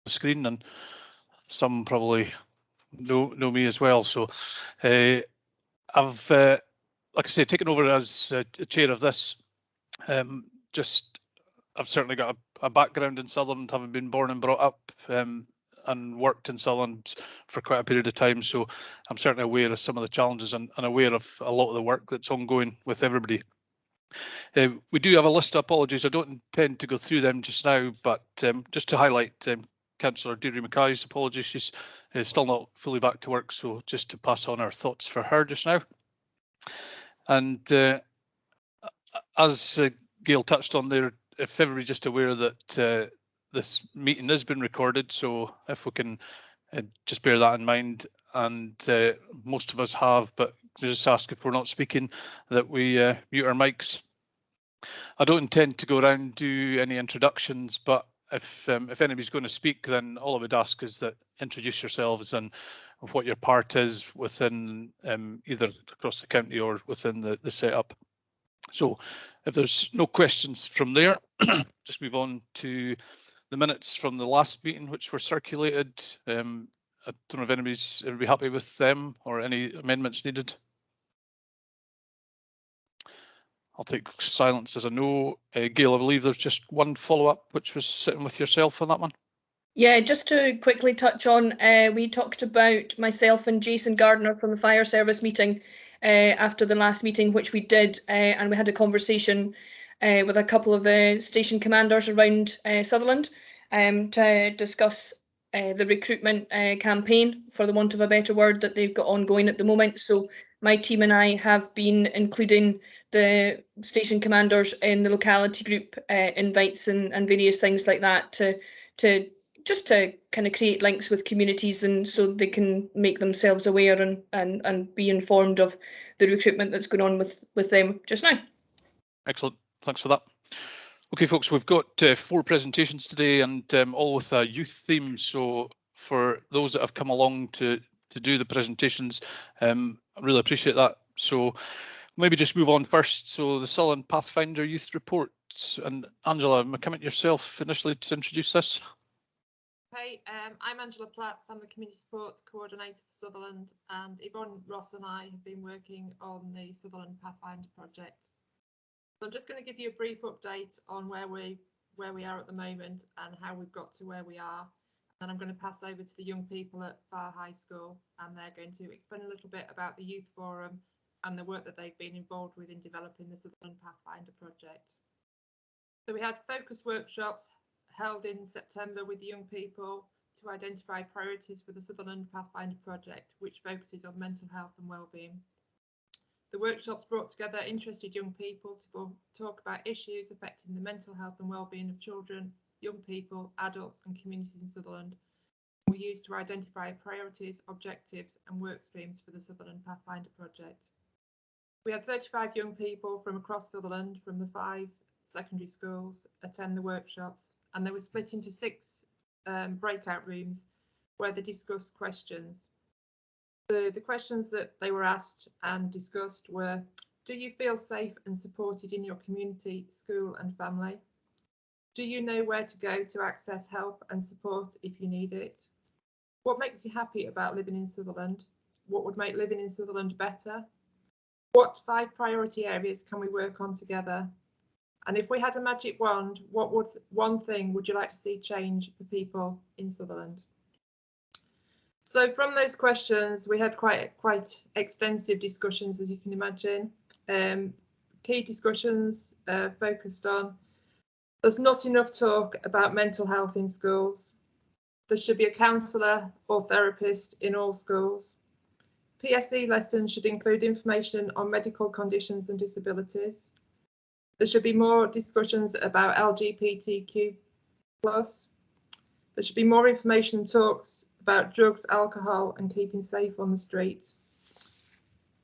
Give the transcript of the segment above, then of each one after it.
the screen, and some probably know me as well. So I've, like I say, taken over as chair of this. I've certainly got a background in Sutherland, having been born and brought up and worked in Sutherland for quite a period of time. So I'm certainly aware of some of the challenges and aware of a lot of the work that's ongoing with everybody. We do have a list of apologies. I don't intend to go through them just now, but just to highlight Councillor Deirdre Mackay's apologies. She's still not fully back to work, so just to pass on our thoughts for her just now. And as Gail touched on there, if everybody's just aware that this meeting has been recorded, so if we can just bear that in mind, and most of us have, but just ask if we're not speaking that we mute our mics. I don't intend to go around and do any introductions, but if anybody's going to speak, then all I would ask is that introduce yourselves and what your part is within either across the county or within the setup. So if there's no questions from there, just move on to the minutes from the last meeting, which were circulated. I don't know if anybody's happy with them or any amendments needed. I'll take silence as a no. Gail, I believe there's just one follow-up, which was sitting with yourself on that one. Yeah, just to quickly touch on, we talked about myself and Jason Gardner from the fire service meeting after the last meeting, which we did, and we had a conversation with a couple of the station commanders around Sutherland to discuss the recruitment campaign, for the want of a better word, that they've got ongoing at the moment. So my team and I have been including the station commanders in the locality group invites and various things like that to just to kind of create links with communities, and so they can make themselves aware and be informed of the recruitment that's going on with them just now. Excellent, thanks for that. Okay, folks, we've got 4 presentations today, and all with a youth theme. So for those that have come along to do the presentations, I really appreciate that. So maybe just move on first. So the Sutherland Pathfinder Youth Reports, and Angela, am I coming to yourself initially to introduce this? Okay, I'm Angela Platts. I'm the Community Support Coordinator for Sutherland, and Yvonne Ross and I have been working on the Sutherland Pathfinder project. So I'm just going to give you a brief update on where we are at the moment and how we've got to where we are. And then I'm going to pass over to the young people at Far High School, and they're going to explain a little bit about the Youth Forum and the work that they've been involved with in developing the Sutherland Pathfinder project. So we had focus workshops held in September with young people to identify priorities for the Sutherland Pathfinder project, which focuses on mental health and wellbeing. The workshops brought together interested young people to talk about issues affecting the mental health and wellbeing of children, young people, adults and communities in Sutherland. We used to identify priorities, objectives and work streams for the Sutherland Pathfinder project. We had 35 young people from across Sutherland from the 5 secondary schools attend the workshops, and they were split into 6 breakout rooms where they discussed questions. The questions that they were asked and discussed were: do you feel safe and supported in your community, school and family? Do you know where to go to access help and support if you need it? What makes you happy about living in Sutherland? What would make living in Sutherland better? What 5 priority areas can we work on together? And if we had a magic wand, what one thing would you like to see change for people in Sutherland? So from those questions, we had quite extensive discussions, as you can imagine. Key discussions focused on: there's not enough talk about mental health in schools. There should be a counsellor or therapist in all schools. PSE lessons should include information on medical conditions and disabilities. There should be more discussions about LGBTQ+. There should be more information and talks about drugs, alcohol and keeping safe on the street.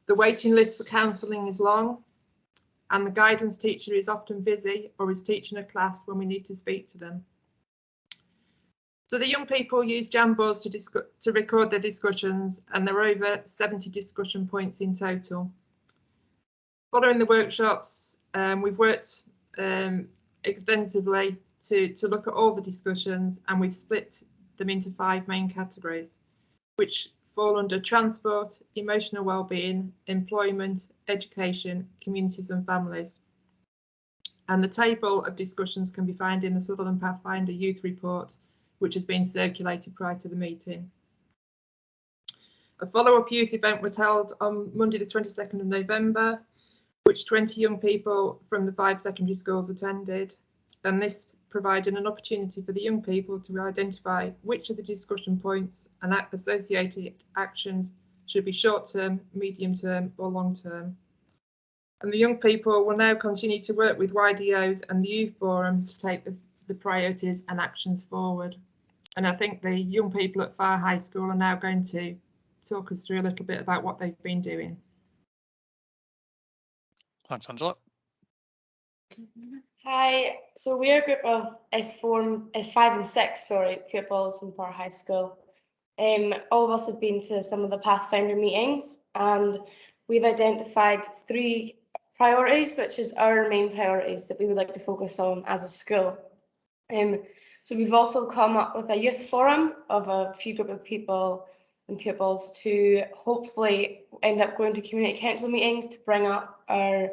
The waiting list for counselling is long, and the guidance teacher is often busy or is teaching a class when we need to speak to them. So the young people use Jamboards to record their discussions, and there are over 70 discussion points in total. Following the workshops, we've worked extensively to look at all the discussions, and we've split them into 5 main categories, which fall under transport, emotional wellbeing, employment, education, communities and families. And the table of discussions can be found in the Sutherland Pathfinder Youth Report, which has been circulated prior to the meeting. A follow-up youth event was held on Monday the 22nd of November, which 20 young people from the 5 secondary schools attended, and this provided an opportunity for the young people to identify which of the discussion points and associated actions should be short-term, medium-term or long-term. And the young people will now continue to work with YDOs and the Youth Forum to take the priorities and actions forward. And I think the young people at Far High School are now going to talk us through a little bit about what they've been doing. Thanks, Angela. Hi, so we're a group of S5 and 6, pupils in Far High School. All of us have been to some of the Pathfinder meetings, and we've identified 3 priorities, which is our main priorities that we would like to focus on as a school. So we've also come up with a youth forum of a few group of people and pupils to hopefully end up going to community council meetings to bring up our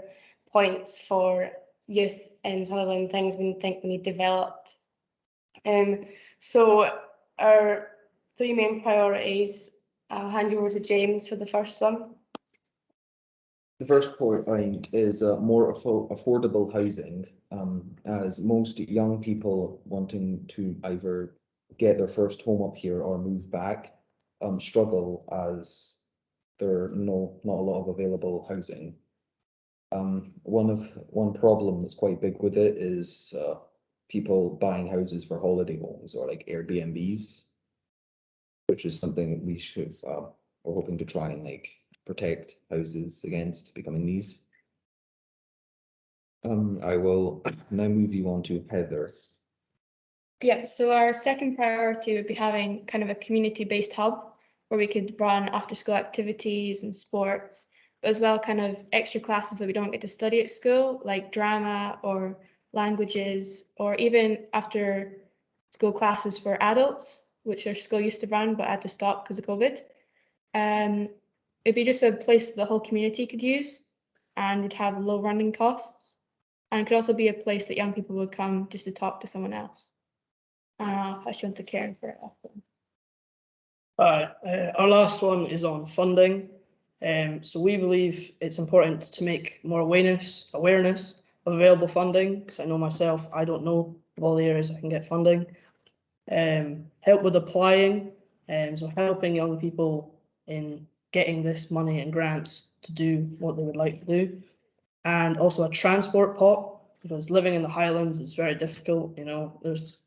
points for youth in Sutherland, things we think we need developed. So our 3 main priorities, I'll hand you over to James for the first one. The first point is more affordable housing, as most young people wanting to either get their first home up here or move back struggle as there are not a lot of available housing. One problem that's quite big with it is people buying houses for holiday homes or like Airbnbs, which is something that we should we're hoping to try and protect houses against becoming these. I will now move you on to Heather. Yeah, so our second priority would be having kind of a community-based hub where we could run after-school activities and sports, but as well kind of extra classes that we don't get to study at school, like drama or languages, or even after-school classes for adults, which our school used to run but had to stop because of COVID. It'd be just a place that the whole community could use and would have low running costs, and it could also be a place that young people would come just to talk to someone else. I'll pass you on to Karen for it. Our last one is on funding. So we believe it's important to make more awareness of available funding, because I know myself, I don't know of all the areas I can get funding. Help with applying, so helping young people in getting this money and grants to do what they would like to do. And also a transport pot, because living in the Highlands is very difficult, you've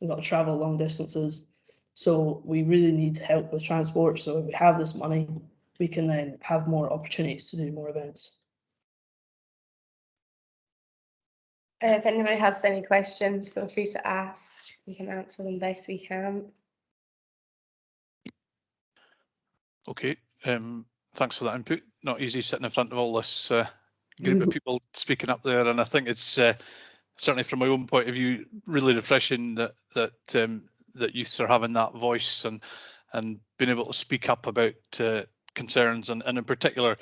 got to travel long distances. So we really need help with transport. So if we have this money, we can then have more opportunities to do more events. If anybody has any questions, feel free to ask. We can answer them best we can. Okay, thanks for that input. Not easy sitting in front of all this group of people speaking up there, and I think it's certainly from my own point of view really refreshing that youths are having that voice and being able to speak up about concerns, and in particular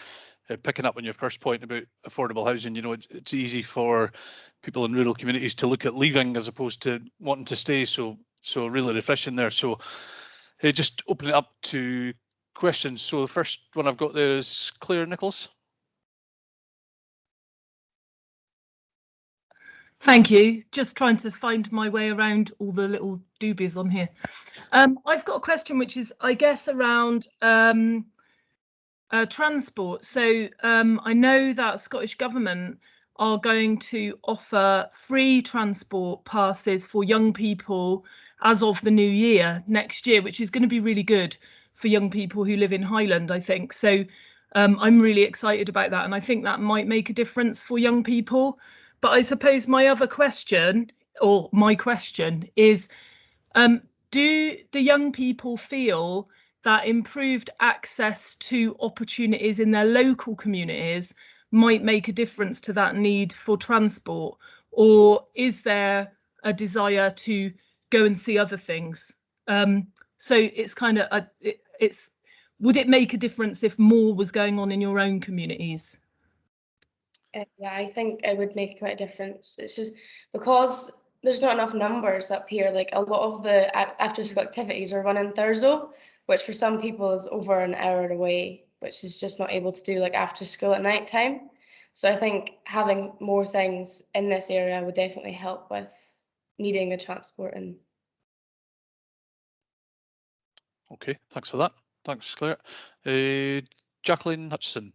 picking up on your first point about affordable housing. It's easy for people in rural communities to look at leaving as opposed to wanting to stay, so really refreshing there. So just open it up to questions. So the first one I've got there is Claire Nichols. Thank you. Just trying to find my way around all the little doobies on here. I've got a question which is, I guess, around transport. So I know that Scottish Government are going to offer free transport passes for young people as of the new year, next year, which is going to be really good for young people who live in Highland, I think. So I'm really excited about that, and I think that might make a difference for young people. But I suppose my question is, do the young people feel that improved access to opportunities in their local communities might make a difference to that need for transport? Or is there a desire to go and see other things? So it's kind of it's would it make a difference if more was going on in your own communities? Yeah, I think it would make quite a difference. It's just because there's not enough numbers up here. Like a lot of the after school activities are run in Thurso, which for some people is over an hour away, which is just not able to do like after school at night time. So I think having more things in this area would definitely help with needing the transport and. Okay, thanks for that. Thanks, Claire. Jacqueline Hutchison.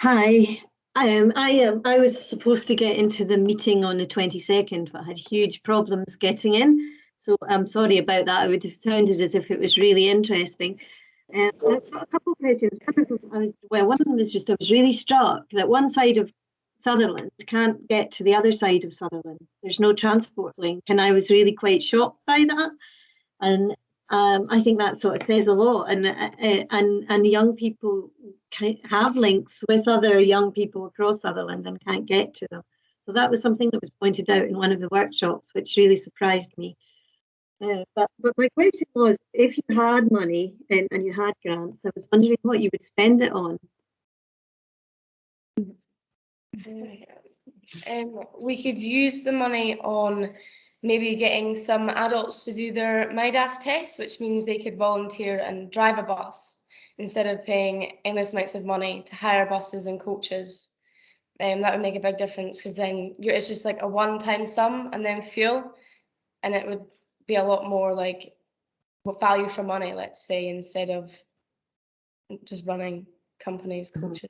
Hi. I was supposed to get into the meeting on the 22nd, but I had huge problems getting in. So I'm sorry about that. It would have sounded as if it was really interesting. I've got a couple of questions. One of them is just I was really struck that one side of Sutherland can't get to the other side of Sutherland. There's no transport link, and I was really quite shocked by that. And I think that sort of says a lot. And young people have links with other young people across Sutherland and can't get to them. So that was something that was pointed out in one of the workshops, which really surprised me. But my question was, if you had money and you had grants, I was wondering what you would spend it on. We could use the money on maybe getting some adults to do their MIDAS test, which means they could volunteer and drive a bus instead of paying endless amounts of money to hire buses and coaches. That would make a big difference because then it's just like a one-time sum and then fuel, and it would be a lot more like value for money, let's say, instead of just running companies, coaches.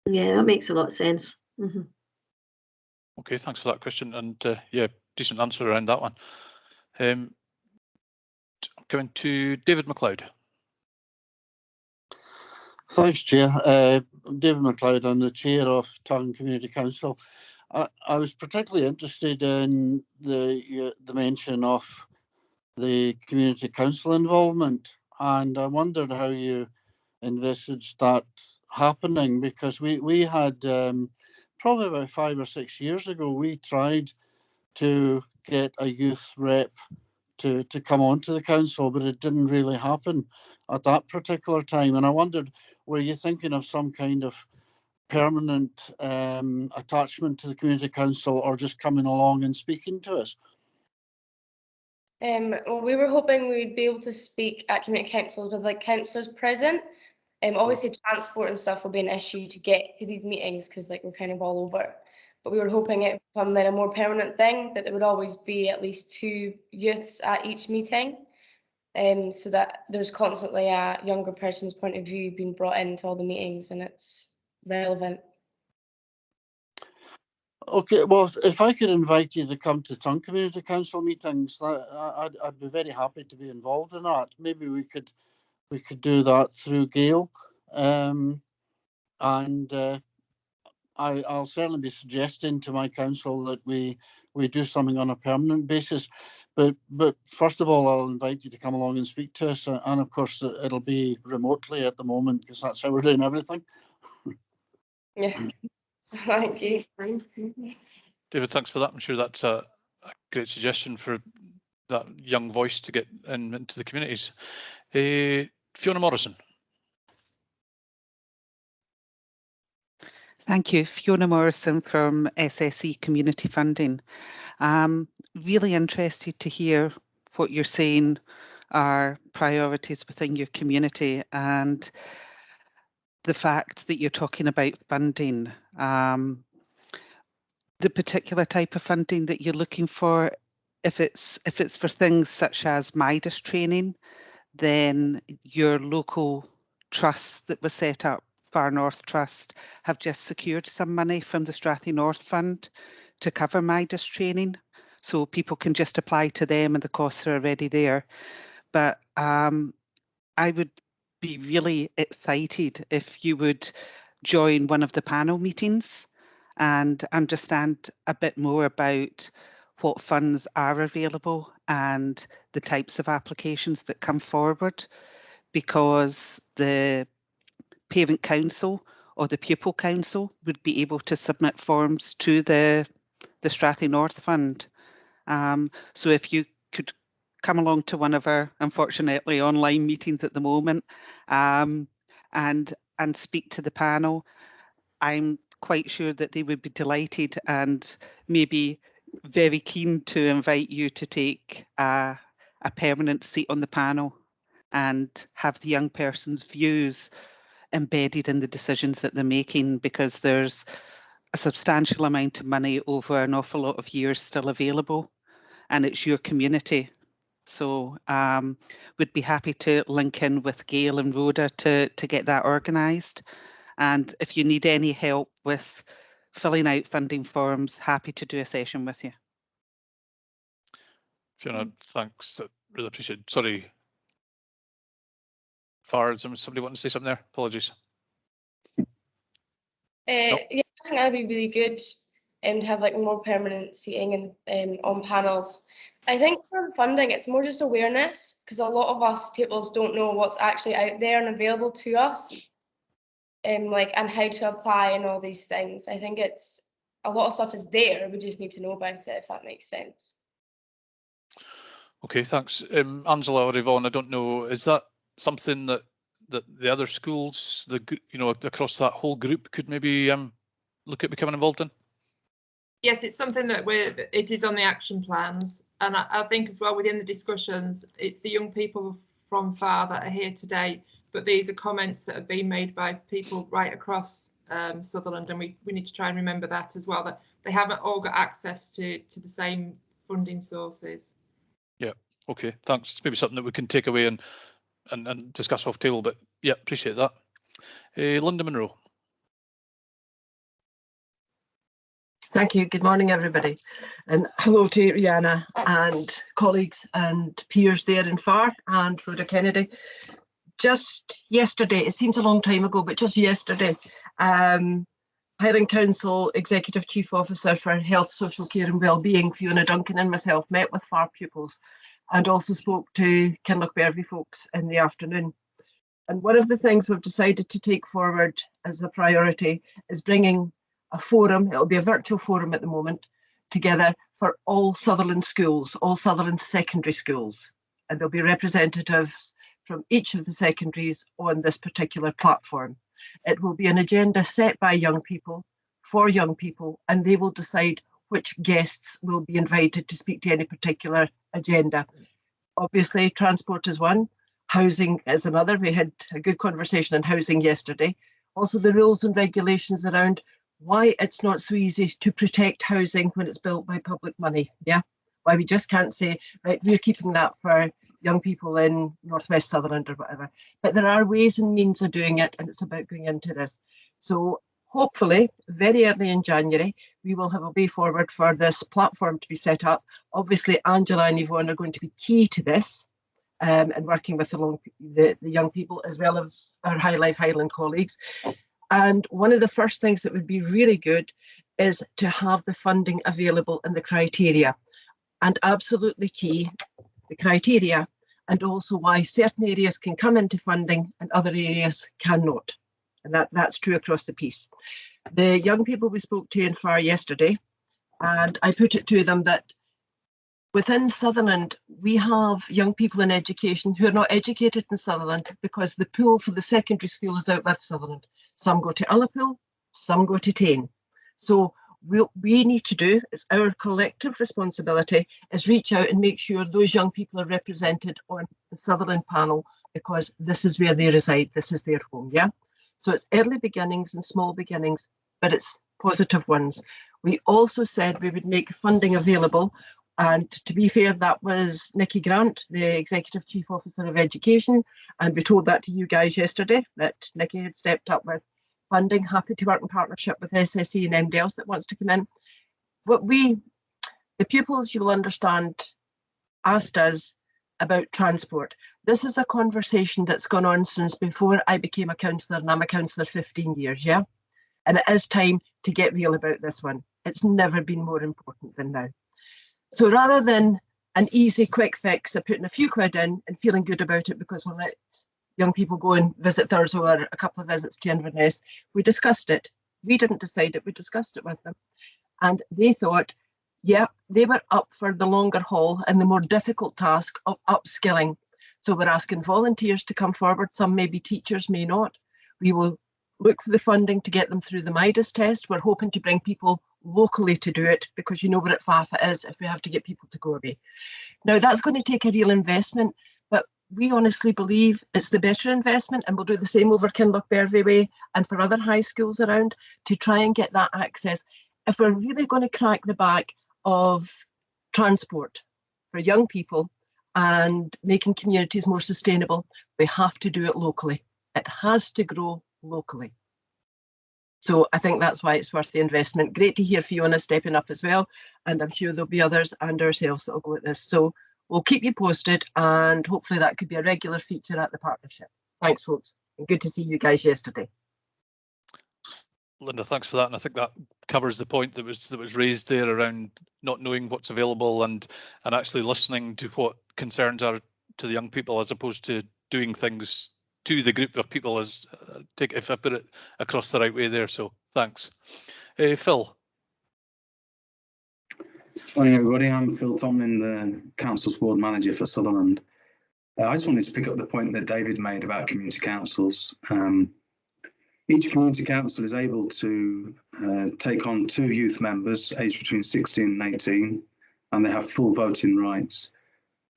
Yeah, that makes a lot of sense. Mm-hmm. Okay, thanks for that question, and yeah, decent answer around that one. Coming to David McLeod. Thanks, Chair. David McLeod, I'm the Chair of Tarn Community Council. I was particularly interested in the mention of the community council involvement, and I wondered how you envisaged that happening, because we had probably about 5 or 6 years ago, we tried to get a youth rep to come onto the council, but it didn't really happen at that particular time. And I wondered, were you thinking of some kind of permanent attachment to the community council, or just coming along and speaking to us? Well, we were hoping we'd be able to speak at community councils with like councillors present. Obviously transport and stuff will be an issue to get to these meetings because like we're kind of all over. But we were hoping it would become then a more permanent thing, that there would always be at least 2 youths at each meeting, so that there's constantly a younger person's point of view being brought into all the meetings and it's relevant. Okay, well, if I could invite you to come to Tarn Community Council meetings, I'd be very happy to be involved in that. Maybe we could do that through Gail, and I'll certainly be suggesting to my council that we do something on a permanent basis. But first of all, I'll invite you to come along and speak to us, and of course it'll be remotely at the moment because that's how we're doing everything. Yeah, thank you. David, thanks for that. I'm sure that's a great suggestion for that young voice to get into the communities. Fiona Morrison. Thank you. Fiona Morrison from SSE Community Funding. Really interested to hear what you're saying are priorities within your community, and the fact that you're talking about funding. The particular type of funding that you're looking for, if it's for things such as MIDAS training, then your local trusts that was set up, Far North Trust, have just secured some money from the Strathy North Fund to cover MIDAS training. So people can just apply to them and the costs are already there. But I would be really excited if you would join one of the panel meetings and understand a bit more about what funds are available and the types of applications that come forward, because the parent council or the pupil council would be able to submit forms to the Strathy North Fund. So if you could come along to one of our, unfortunately, online meetings at the moment, and speak to the panel. I'm quite sure that they would be delighted and maybe very keen to invite you to take a permanent seat on the panel and have the young person's views embedded in the decisions that they're making, because there's a substantial amount of money over an awful lot of years still available, and it's your community. So we'd be happy to link in with Gail and Rhoda to get that organised. And if you need any help with filling out funding forms, happy to do a session with you. Fiona, thanks. Really appreciate it. Sorry. Far, somebody want to say something there? Apologies. Yeah, I think that'd be really good to have like more permanent seating and on panels. I think for funding, it's more just awareness, because a lot of us peoples don't know what's actually out there and available to us, and how to apply and all these things. I think it's a lot of stuff is there. We just need to know about it, if that makes sense. Okay, thanks. Angela or Yvonne, I don't know, is that something that the other schools, across that whole group could maybe look at becoming involved in? Yes, it's something that it is on the action plans, and I think as well within the discussions, it's the young people from FAR that are here today, but these are comments that have been made by people right across Sutherland, and we need to try and remember that as well, that they haven't all got access to the same funding sources. Yeah, okay, thanks. It's maybe something that we can take away and discuss off table, but yeah, appreciate that. Linda Monroe. Thank you. Good morning, everybody. And hello to Rihanna and colleagues and peers there in FAR and Rhoda Kennedy. Just yesterday, it seems a long time ago, but just yesterday, Highland Council Executive Chief Officer for Health, Social Care and Wellbeing, Fiona Duncan, and myself met with FAR pupils and also spoke to Kinlochbervie folks in the afternoon. And one of the things we've decided to take forward as a priority is bringing a forum, it'll be a virtual forum at the moment, together for all Sutherland schools, all Sutherland secondary schools. And there'll be representatives from each of the secondaries on this particular platform. It will be an agenda set by young people, for young people, and they will decide which guests will be invited to speak to any particular agenda. Obviously, transport is one, housing is another. We had a good conversation on housing yesterday. Also the rules and regulations around why it's not so easy to protect housing when it's built by public money, yeah? Why we just can't say, right, we're keeping that for young people in Northwest Sutherland or whatever. But there are ways and means of doing it, and it's about going into this. So hopefully, very early in January, we will have a way forward for this platform to be set up. Obviously, Angela and Yvonne are going to be key to this, and working with the young people as well as our High Life Highland colleagues. And one of the first things that would be really good is to have the funding available and the criteria. And absolutely key, the criteria, and also why certain areas can come into funding and other areas cannot. And that's true across the piece. The young people we spoke to in FAR yesterday, and I put it to them that within Sutherland, we have young people in education who are not educated in Sutherland because the pool for the secondary school is out with Sutherland. Some go to Ullapool, some go to Tane. So what we need to do, it's our collective responsibility, is reach out and make sure those young people are represented on the Sutherland panel, because this is where they reside, this is their home, yeah? So it's early beginnings and small beginnings, but it's positive ones. We also said we would make funding available, and to be fair, that was Nikki Grant, the Executive Chief Officer of Education, and we told that to you guys yesterday, that Nikki had stepped up with funding, happy to work in partnership with SSE and anybody else that wants to come in. What the pupils, you will understand, asked us about transport. This is a conversation that's gone on since before I became a councillor, and I'm a councillor 15 years, yeah? And it is time to get real about this one. It's never been more important than now. So rather than an easy quick fix of putting a few quid in and feeling good about it because we'll let young people go and visit Thurso or a couple of visits to Inverness, we discussed it. We didn't decide it, we discussed it with them. And they thought yeah, they were up for the longer haul and the more difficult task of upskilling. So we're asking volunteers to come forward. Some may be teachers, may not. We will look for the funding to get them through the Midas test. We're hoping to bring people locally to do it, because you know what FAF it is if we have to get people to go away. Now that's going to take a real investment, but we honestly believe it's the better investment, and we'll do the same over Kinlochbervie Way and for other high schools around to try and get that access. If we're really going to crack the back of transport for young people and making communities more sustainable, we have to do it locally. It has to grow locally. So I think that's why it's worth the investment. Great to hear Fiona stepping up as well, and I'm sure there'll be others and ourselves that will go at this. So we'll keep you posted, and hopefully that could be a regular feature at the partnership. Thanks, folks, and good to see you guys yesterday. Linda, thanks for that, and I think that covers the point that was raised there around not knowing what's available and actually listening to what concerns are to the young people, as opposed to doing things to the group of people, as if I put it across the right way there. So thanks. Phil. Morning everybody, I'm Phil Tomlin, the Council's Ward Manager for Sutherland. I just wanted to pick up the point that David made about community councils. Each community council is able to take on 2 youth members aged between 16 and 18, and they have full voting rights.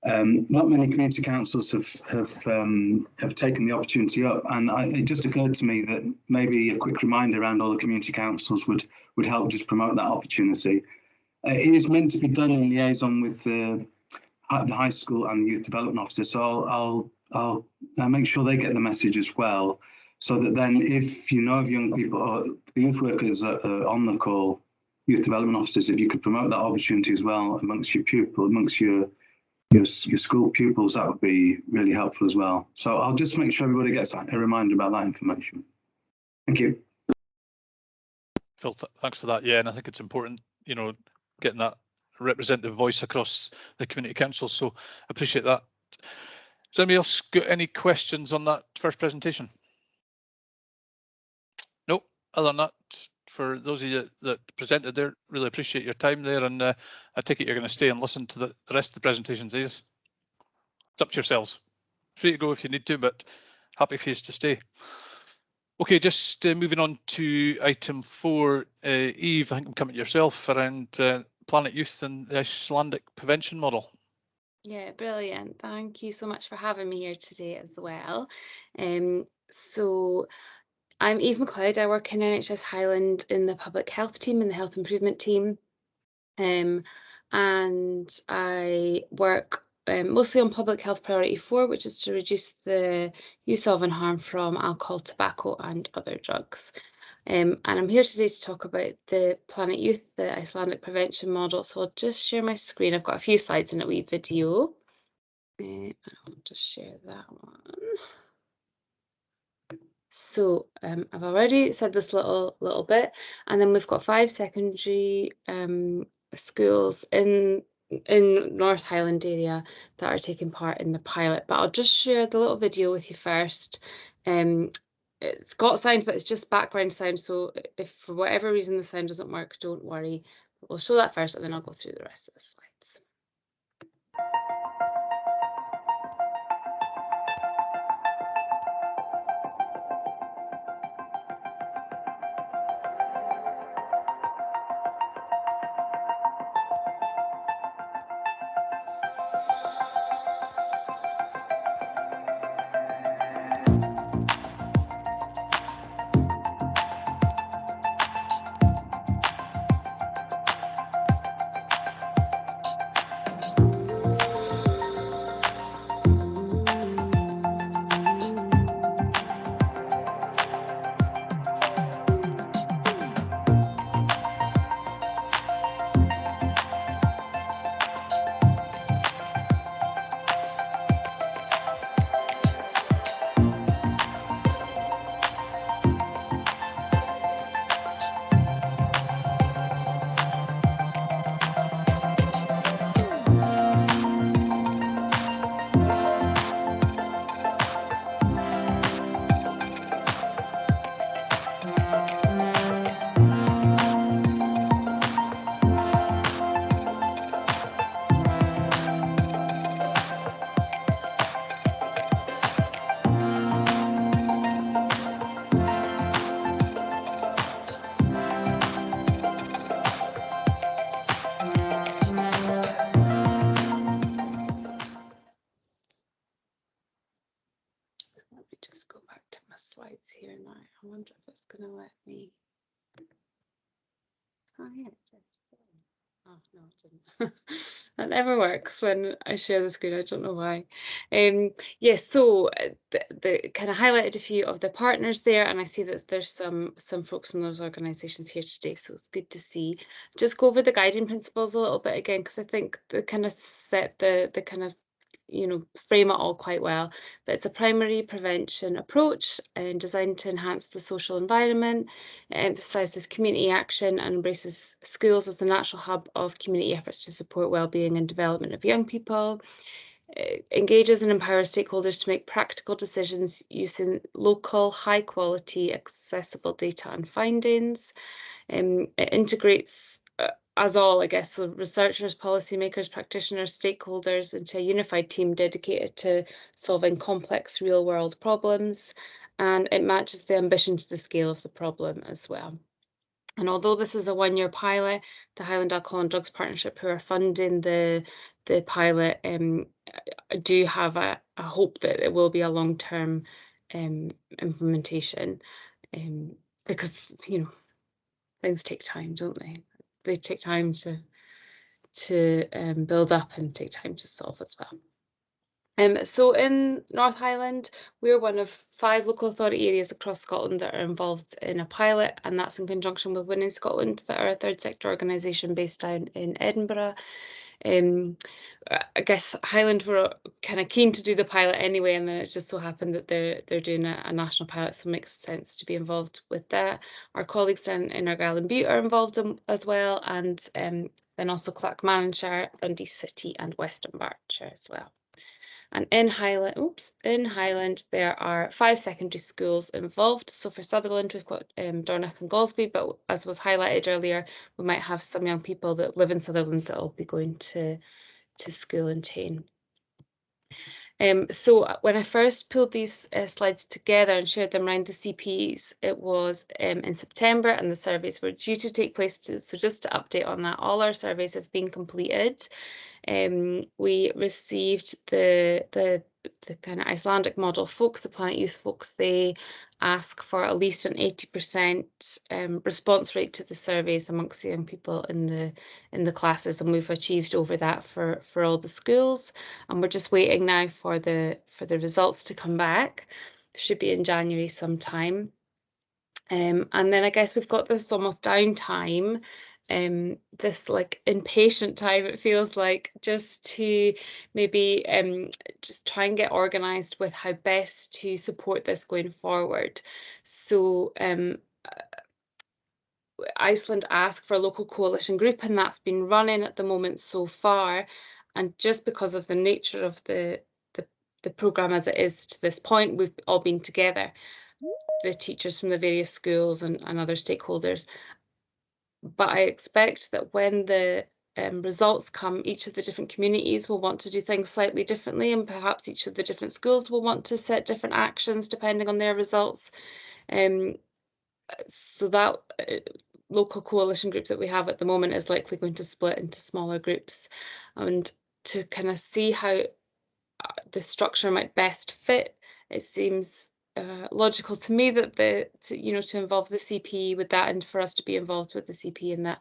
Not many community councils have taken the opportunity up, and it just occurred to me that maybe a quick reminder around all the community councils would help just promote that opportunity. It is meant to be done in liaison with the high school and the youth development officer, so I'll make sure they get the message as well, so that then if you know of young people or the youth workers that are on the call, youth development officers, if you could promote that opportunity as well amongst your pupils, amongst your school pupils, that would be really helpful as well. So I'll just make sure everybody gets a reminder about that information. Thank you. Phil, thanks for that. Yeah, and I think it's important, you know, getting that representative voice across the community council. So appreciate that. Has anybody else got any questions on that first presentation? No, other than that, for those of you that presented there, really appreciate your time there, and I take it you're going to stay and listen to the rest of the presentations. It's up to yourselves. Free to go if you need to, but happy for you to stay. Okay, just moving on to item 4, Eve, I think I'm coming to yourself around Planet Youth and the Icelandic prevention model. Yeah, brilliant. Thank you so much for having me here today as well. So I'm Eve McLeod. I work in NHS Highland in the public health team and the health improvement team. And I work mostly on public health priority 4, which is to reduce the use of and harm from alcohol, tobacco and other drugs. And I'm here today to talk about the Planet Youth, the Icelandic prevention model. So I'll just share my screen. I've got a few slides in a wee video. I'll just share that one. So I've already said this little bit, and then we've got 5 secondary schools in North Highland area that are taking part in the pilot. But I'll just share the little video with you first. It's got sound, but it's just background sound. So if for whatever reason the sound doesn't work, don't worry. We'll show that first, and then I'll go through the rest of the slides. slides here now. I wonder if it's going to let me. Oh, yeah, it did. Oh, no, it didn't. That never works when I share the screen. I don't know why. Yes, so the kind of highlighted a few of the partners there, and I see that there's some folks from those organisations here today, so it's good to see. Just go over the guiding principles a little bit again, because I think they kind of set the kind of, you know, frame it all quite well. But it's a primary prevention approach and designed to enhance the social environment. It emphasises community action and embraces schools as the natural hub of community efforts to support well-being and development of young people. It engages and empowers stakeholders to make practical decisions using local, high-quality, accessible data and findings. It integrates us all, I guess, so researchers, policymakers, practitioners, stakeholders into a unified team dedicated to solving complex real-world problems, and it matches the ambition to the scale of the problem as well. And although this is a one-year pilot, the Highland Alcohol and Drugs Partnership, who are funding the pilot, do have a hope that it will be a long-term implementation, because, you know, things take time, don't they? They take time to build up and take time to solve as well. So in North Highland, we're one of 5 local authority areas across Scotland that are involved in a pilot, and that's in conjunction with Winning Scotland, that are a third sector organisation based down in Edinburgh. I guess Highland were kind of keen to do the pilot anyway, and then it just so happened that they're doing a national pilot, so it makes sense to be involved with that. Our colleagues down in Argyll and Bute are involved as well, and then also Clackmannanshire, Dundee City and Western Berkshire as well. And in Highland, there are 5 secondary schools involved. So for Sutherland, we've got Dornoch and Golspie, but as was highlighted earlier, we might have some young people that live in Sutherland that will be going to school in Tain. So when I first pulled these slides together and shared them around the CPs, it was in September, and the surveys were due to take place. So just to update on that, all our surveys have been completed. We received the kind of Icelandic model folks, the Planet Youth folks. They ask for at least an 80% response rate to the surveys amongst the young people in the classes, and we've achieved over that for all the schools. And we're just waiting now for the results to come back. Should be in January sometime. And then I guess we've got this almost downtime, this like impatient time, it feels like, just to maybe just try and get organised with how best to support this going forward. So Iceland asked for a local coalition group, and that's been running at the moment so far. And just because of the nature of the programme as it is to this point, we've all been together, the teachers from the various schools and other stakeholders. But I expect that when the results come, each of the different communities will want to do things slightly differently, and perhaps each of the different schools will want to set different actions depending on their results. So that local coalition group that we have at the moment is likely going to split into smaller groups, and to kind of see how the structure might best fit, it seems logical to me that to involve the CP with that, and for us to be involved with the CP in that,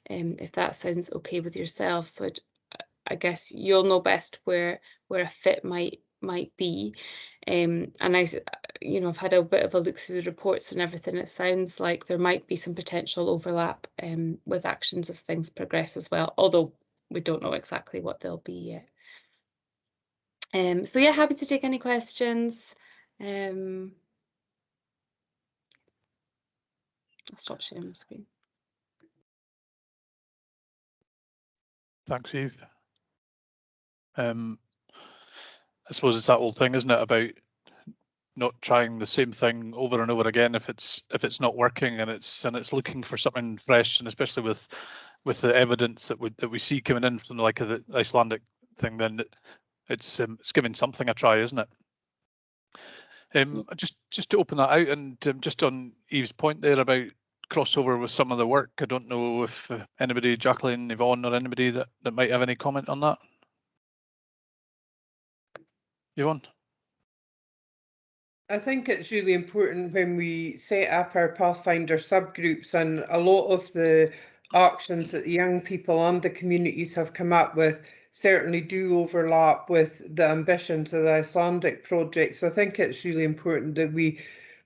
if that sounds okay with yourself. So I guess you'll know best where a fit might be, and I've had a bit of a look through the reports and everything. It sounds like there might be some potential overlap with actions as things progress as well, although we don't know exactly what they'll be yet. So yeah, happy to take any questions. I'll stop sharing my screen. Thanks, Eve. I suppose it's that old thing, isn't it, about not trying the same thing over and over again if it's not working, and it's looking for something fresh, and especially with the evidence that we see coming in from like the Icelandic thing, then it's giving something a try, isn't it? Just to open that out, and just on Eve's point there about crossover with some of the work, I don't know if anybody, Jacqueline, Yvonne, or anybody that might have any comment on that. Yvonne? I think it's really important when we set up our Pathfinder subgroups, and a lot of the actions that the young people and the communities have come up with certainly do overlap with the ambitions of the Icelandic project. So I think it's really important that we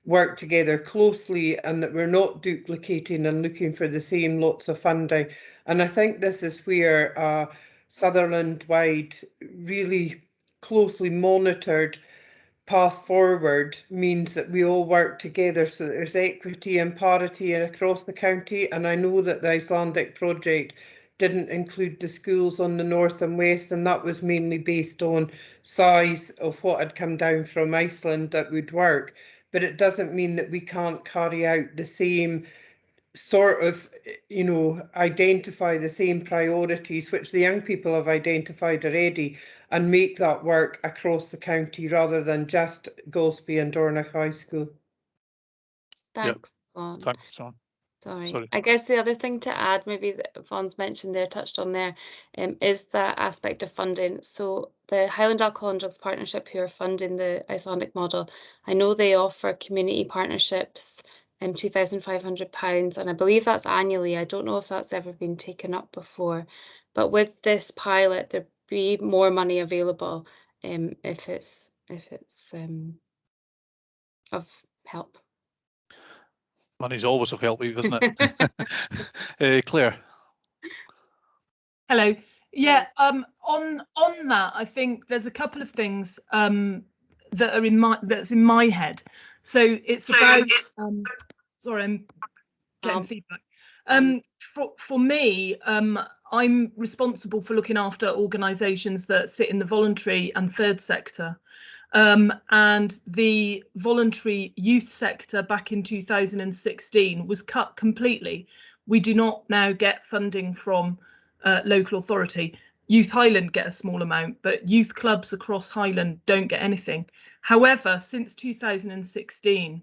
work together closely and that we're not duplicating and looking for the same lots of funding. And I think this is where Sutherland-wide really closely monitored path forward means that we all work together so that there's equity and parity across the county. And I know that the Icelandic project didn't include the schools on the north and west, and that was mainly based on size of what had come down from Iceland that would work. But it doesn't mean that we can't carry out the same sort of, you know, identify the same priorities which the young people have identified already and make that work across the county rather than just Golspie and Dornoch High School. Thanks, Vaughan. Thanks, Vaughan. Sorry. I guess the other thing to add, maybe that Vaughan's mentioned there, touched on there, is the aspect of funding. So the Highland Alcohol and Drugs Partnership, who are funding the Icelandic model, I know they offer community partnerships, £2,500, and I believe that's annually. I don't know if that's ever been taken up before, but with this pilot, there'd be more money available if it's of help. Money's always of help, isn't it? Claire. Hello. Yeah. On that, I think there's a couple of things that are that's in my head. So it's about. Sorry, I'm getting feedback. For me, I'm responsible for looking after organisations that sit in the voluntary and third sector. And the voluntary youth sector back in 2016 was cut completely. We do not now get funding from local authority. Youth Highland get a small amount, but youth clubs across Highland don't get anything. However, since 2016,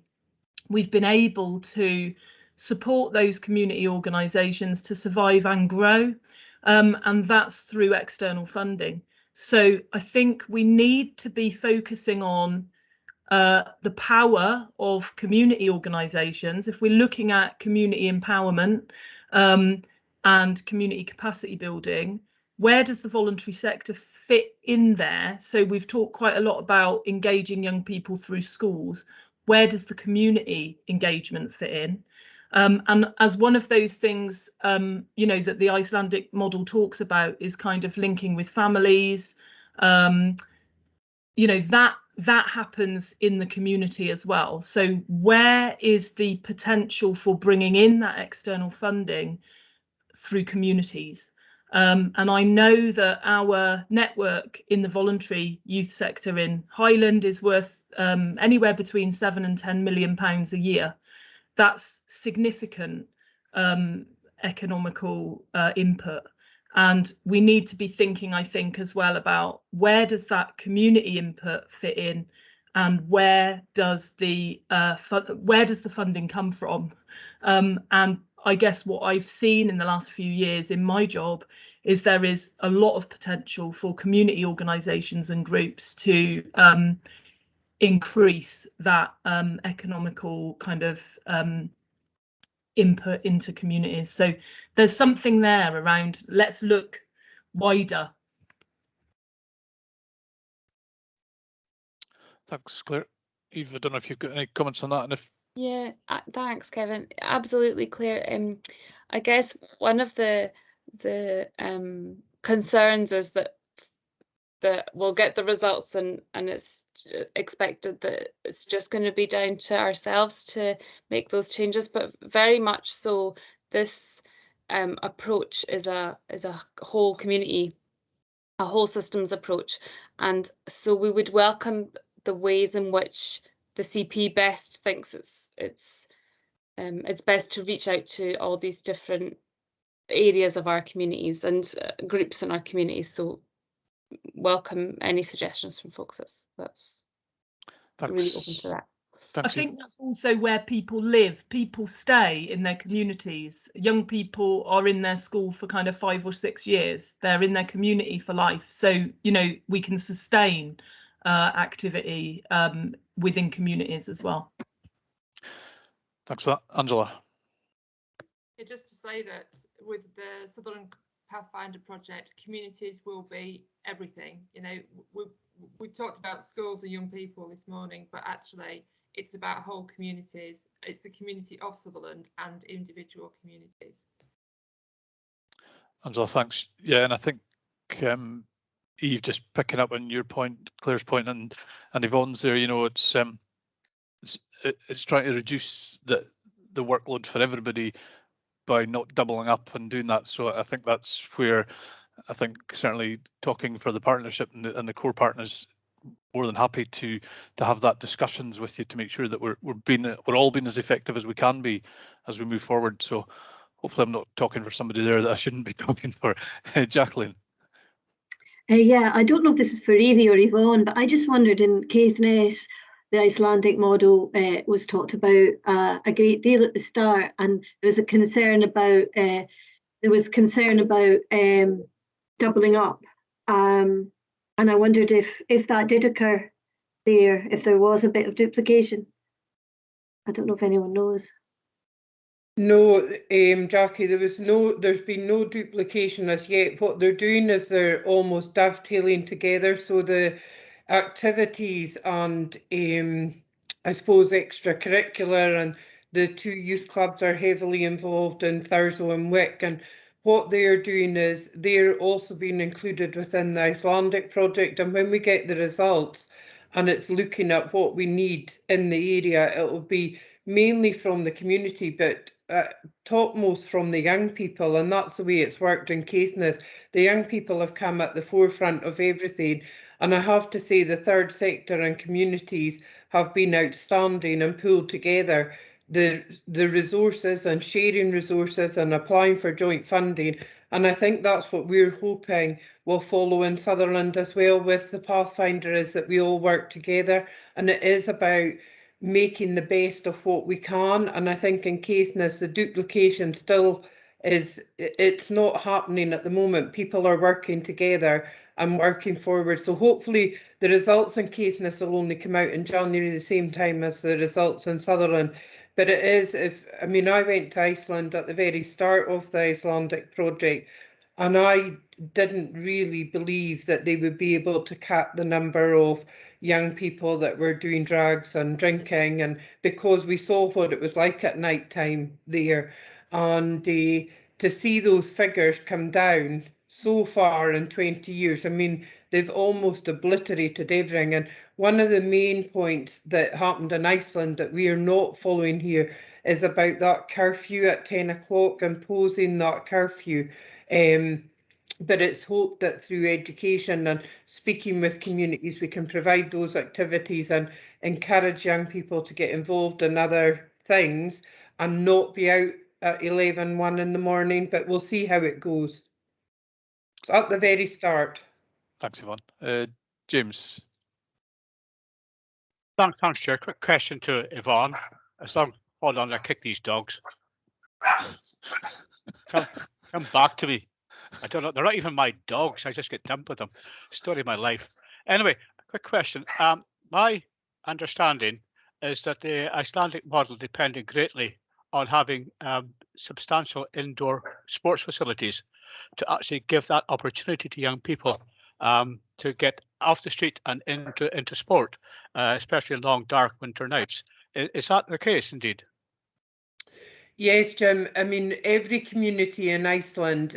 we've been able to support those community organisations to survive and grow, and that's through external funding. So I think we need to be focusing on the power of community organisations. If we're looking at community empowerment and community capacity building, where does the voluntary sector fit in there? So we've talked quite a lot about engaging young people through schools. Where does the community engagement fit in? And as one of those things, you know, that the Icelandic model talks about is kind of linking with families. You know, that happens in the community as well. So where is the potential for bringing in that external funding through communities? And I know that our network in the voluntary youth sector in Highland is worth anywhere between £7 and £10 million a year. That's significant economical input. And we need to be thinking, I think, as well about where does that community input fit in, and where does the funding come from? And I guess what I've seen in the last few years in my job is there is a lot of potential for community organisations and groups to increase that economical kind of input into communities. So there's something there around, let's look wider. Thanks, Claire. Eve, I don't know if you've got any comments on that. And if Yeah, thanks, Kevin. Absolutely clear. I guess one of the concerns is that we'll get the results and it's expected that it's just going to be down to ourselves to make those changes, but very much so this approach is a whole community, a whole systems approach, and so we would welcome the ways in which the CP best thinks it's best to reach out to all these different areas of our communities and groups in our communities. So welcome any suggestions from folks. That's really open to that. I think that's also where people live. People stay in their communities. Young people are in their school for kind of 5 or 6 years. They're in their community for life. So, you know, we can sustain activity within communities as well. Thanks for that. Angela. Yeah, just to say that with the Sutherland Pathfinder project, communities will be everything. You know, we talked about schools and young people this morning, but actually it's about whole communities. It's the community of Sutherland and individual communities. Angela, thanks. Yeah, and I think Eve, just picking up on your point, Claire's point, and Yvonne's there. You know, it's trying to reduce the workload for everybody by not doubling up and doing that. So I think that's where I think certainly talking for the partnership and the core partners, more than happy to have that discussions with you to make sure that we're all being as effective as we can be as we move forward. So hopefully I'm not talking for somebody there that I shouldn't be talking for. Jacqueline. Yeah, I don't know if this is for Evie or Yvonne, but I just wondered, in Caithness, the Icelandic model was talked about a great deal at the start, and there was a concern about doubling up, and I wondered if that did occur there, if there was a bit of duplication. I don't know if anyone knows. No, Jackie, there's been no duplication as yet. What they're doing is they're almost dovetailing together. So the activities and I suppose extracurricular, and the two youth clubs are heavily involved in Thurso and Wick. And what they're doing is they're also being included within the Icelandic project. And when we get the results and it's looking at what we need in the area, it will be mainly from the community, but topmost from the young people, and that's the way it's worked in Caithness. The young people have come at the forefront of everything, and I have to say the third sector and communities have been outstanding and pulled together the resources and sharing resources and applying for joint funding. And I think that's what we're hoping will follow in Sutherland as well with the Pathfinder, is that we all work together, and it is about making the best of what we can. And I think in Caithness, the duplication still it's not happening at the moment. People are working together and working forward. So hopefully the results in Caithness will only come out in January, the same time as the results in Sutherland. But it is, I went to Iceland at the very start of the Icelandic project, and I didn't really believe that they would be able to cap the number of young people that were doing drugs and drinking, and because we saw what it was like at night time there, and to see those figures come down so far in 20 years, they've almost obliterated everything. And one of the main points that happened in Iceland that we are not following here is about that curfew at 10 o'clock, imposing that curfew. But it's hoped that through education and speaking with communities, we can provide those activities and encourage young people to get involved in other things and not be out at 11, 1 in the morning, but we'll see how it goes. It's at the very start. Thanks, Yvonne. James. Thanks, Chair. Quick question to Yvonne. Hold on, I kick these dogs. Come back to me. I don't know. They're not even my dogs. I just get dumped with them. Story of my life. Anyway, quick question. My understanding is that the Icelandic model depended greatly on having substantial indoor sports facilities to actually give that opportunity to young people to get off the street and into sport, especially in long, dark winter nights. Is that the case, indeed? Yes, Jim. Every community in Iceland,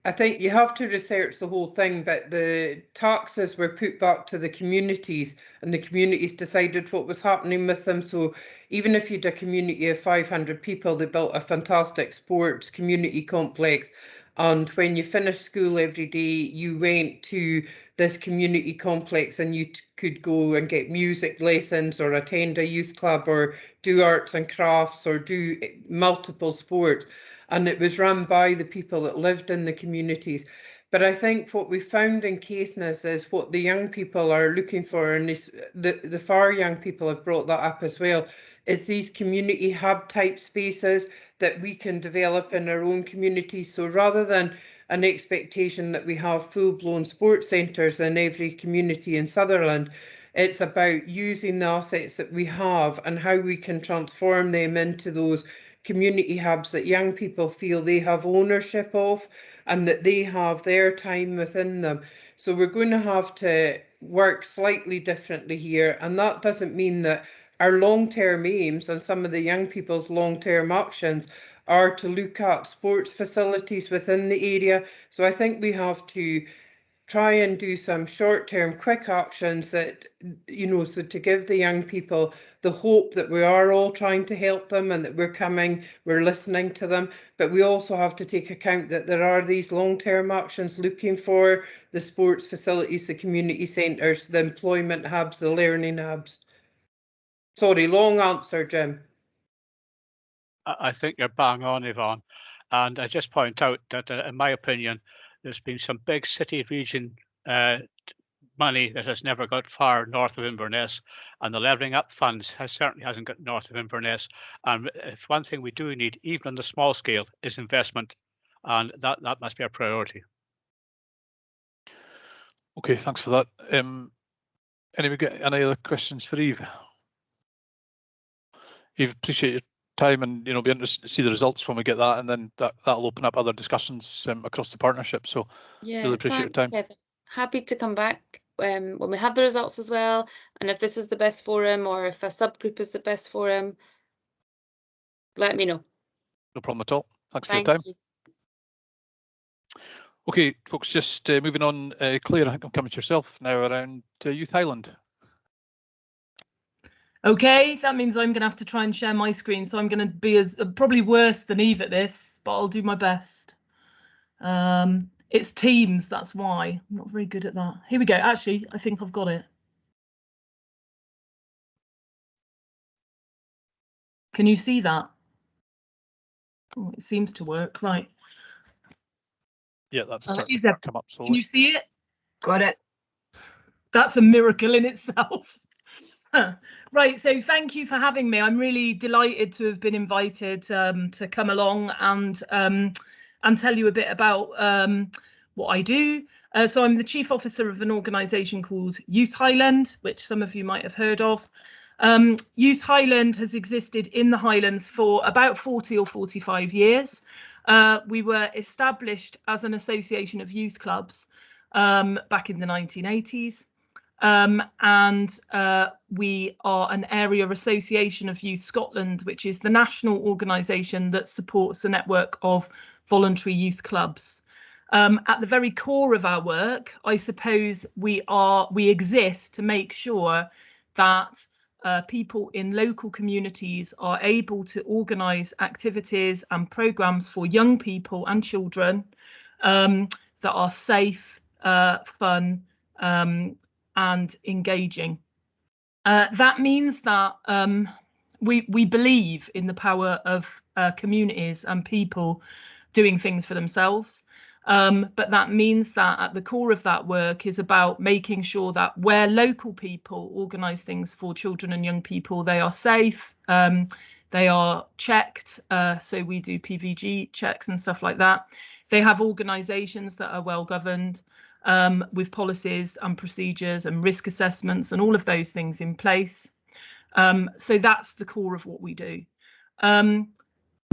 I think you have to research the whole thing, but the taxes were put back to the communities, and the communities decided what was happening with them. So even if you had a community of 500 people, they built a fantastic sports community complex. And when you finished school every day, you went to this community complex and you could go and get music lessons or attend a youth club or do arts and crafts or do multiple sports. And it was run by the people that lived in the communities. But I think what we found in Caithness is what the young people are looking for, and the far young people have brought that up as well, is these community hub type spaces that we can develop in our own communities. So rather than an expectation that we have full-blown sports centres in every community in Sutherland, It's about using the assets that we have and how we can transform them into those community hubs that young people feel they have ownership of and that they have their time within them. So we're going to have to work slightly differently here. And that doesn't mean that our long-term aims and some of the young people's long-term actions are to look at sports facilities within the area. So I think we have to try and do some short-term quick actions that, you know, so to give the young people the hope that we are all trying to help them and that we're listening to them. But we also have to take account that there are these long-term actions looking for the sports facilities, the community centres, the employment hubs, the learning hubs. Sorry, long answer, Jim. I think you're bang on, Yvonne. And I just point out that, in my opinion, there's been some big city region money that has never got far north of Inverness, and the levelling up funds certainly hasn't got north of Inverness. And if one thing we do need, even on the small scale, is investment, and that must be a priority. Okay, thanks for that. Anyway, get any other questions for Eve? Eve, appreciate your time, and be interested to see the results when we get that, and then that'll open up other discussions across the partnership. So really appreciate your time. Kevin. Happy to come back when we have the results as well, and if this is the best forum or if a subgroup is the best forum, let me know. No problem at all. Thanks for your time. You. Okay, folks, just moving on. Claire, I think I'm coming to yourself now around Youth Highland. Okay, that means I'm going to have to try and share my screen, so I'm going to be probably worse than Eve at this, but I'll do my best. It's Teams, that's why. I'm not very good at that. Here we go. Actually, I think I've got it. Can you see that? Oh, it seems to work. Right. Yeah, that's starting to come up slowly. Can you see it? Got it. That's a miracle in itself. Right, so thank you for having me. I'm really delighted to have been invited to come along and tell you a bit about what I do. So I'm the chief officer of an organisation called Youth Highland, which some of you might have heard of. Youth Highland has existed in the Highlands for about 40 or 45 years. We were established as an association of youth clubs back in the 1980s. And we are an area association of Youth Scotland, which is the national organisation that supports a network of voluntary youth clubs. At the very core of our work, I suppose we exist to make sure that people in local communities are able to organise activities and programmes for young people and children that are safe, fun, and engaging. That means that we believe in the power of communities and people doing things for themselves. But that means that at the core of that work is about making sure that where local people organise things for children and young people, they are safe, they are checked. So we do PVG checks and stuff like that. They have organisations that are well governed, with policies and procedures and risk assessments and all of those things in place. So that's the core of what we do.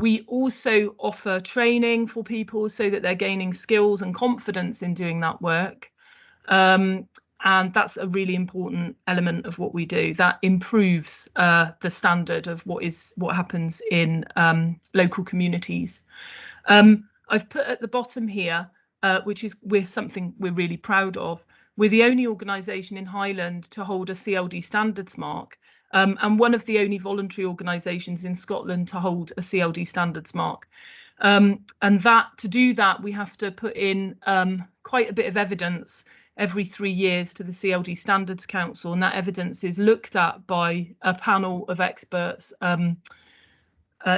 We also offer training for people so that they're gaining skills and confidence in doing that work. And that's a really important element of what we do. That improves the standard of what happens in local communities. I've put at the bottom here, which is something we're really proud of. We're the only organisation in Highland to hold a CLD standards mark, and one of the only voluntary organisations in Scotland to hold a CLD standards mark. And to do that, we have to put in quite a bit of evidence every 3 years to the CLD Standards Council, and that evidence is looked at by a panel of experts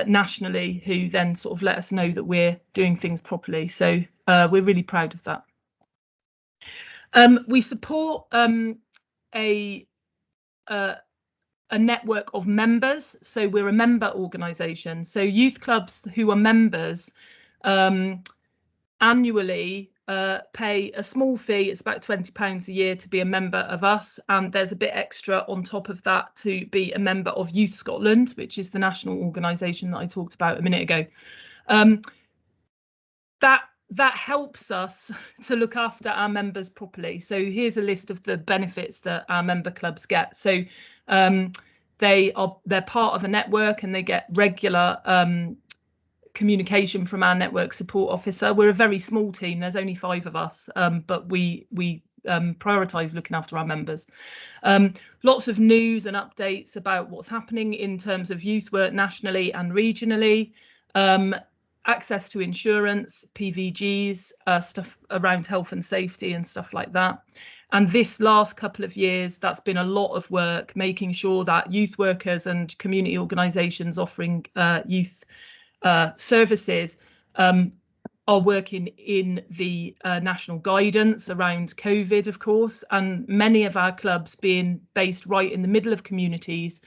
nationally, who then sort of let us know that we're doing things properly. So we're really proud of that. We support a network of members. So we're a member organisation. So youth clubs who are members annually pay a small fee. It's about £20 a year to be a member of us, and there's a bit extra on top of that to be a member of Youth Scotland, which is the national organisation that I talked about a minute ago. That helps us to look after our members properly. So here's a list of the benefits that our member clubs get. So they're part of a network, and they get regular communication from our network support officer. We're a very small team. There's only 5 of us, but we prioritise looking after our members. Lots of news and updates about what's happening in terms of youth work nationally and regionally. Access to insurance, PVGs, stuff around health and safety and stuff like that. And this last couple of years, that's been a lot of work, making sure that youth workers and community organisations offering youth services are working in the national guidance around COVID, of course, and many of our clubs, being based right in the middle of communities,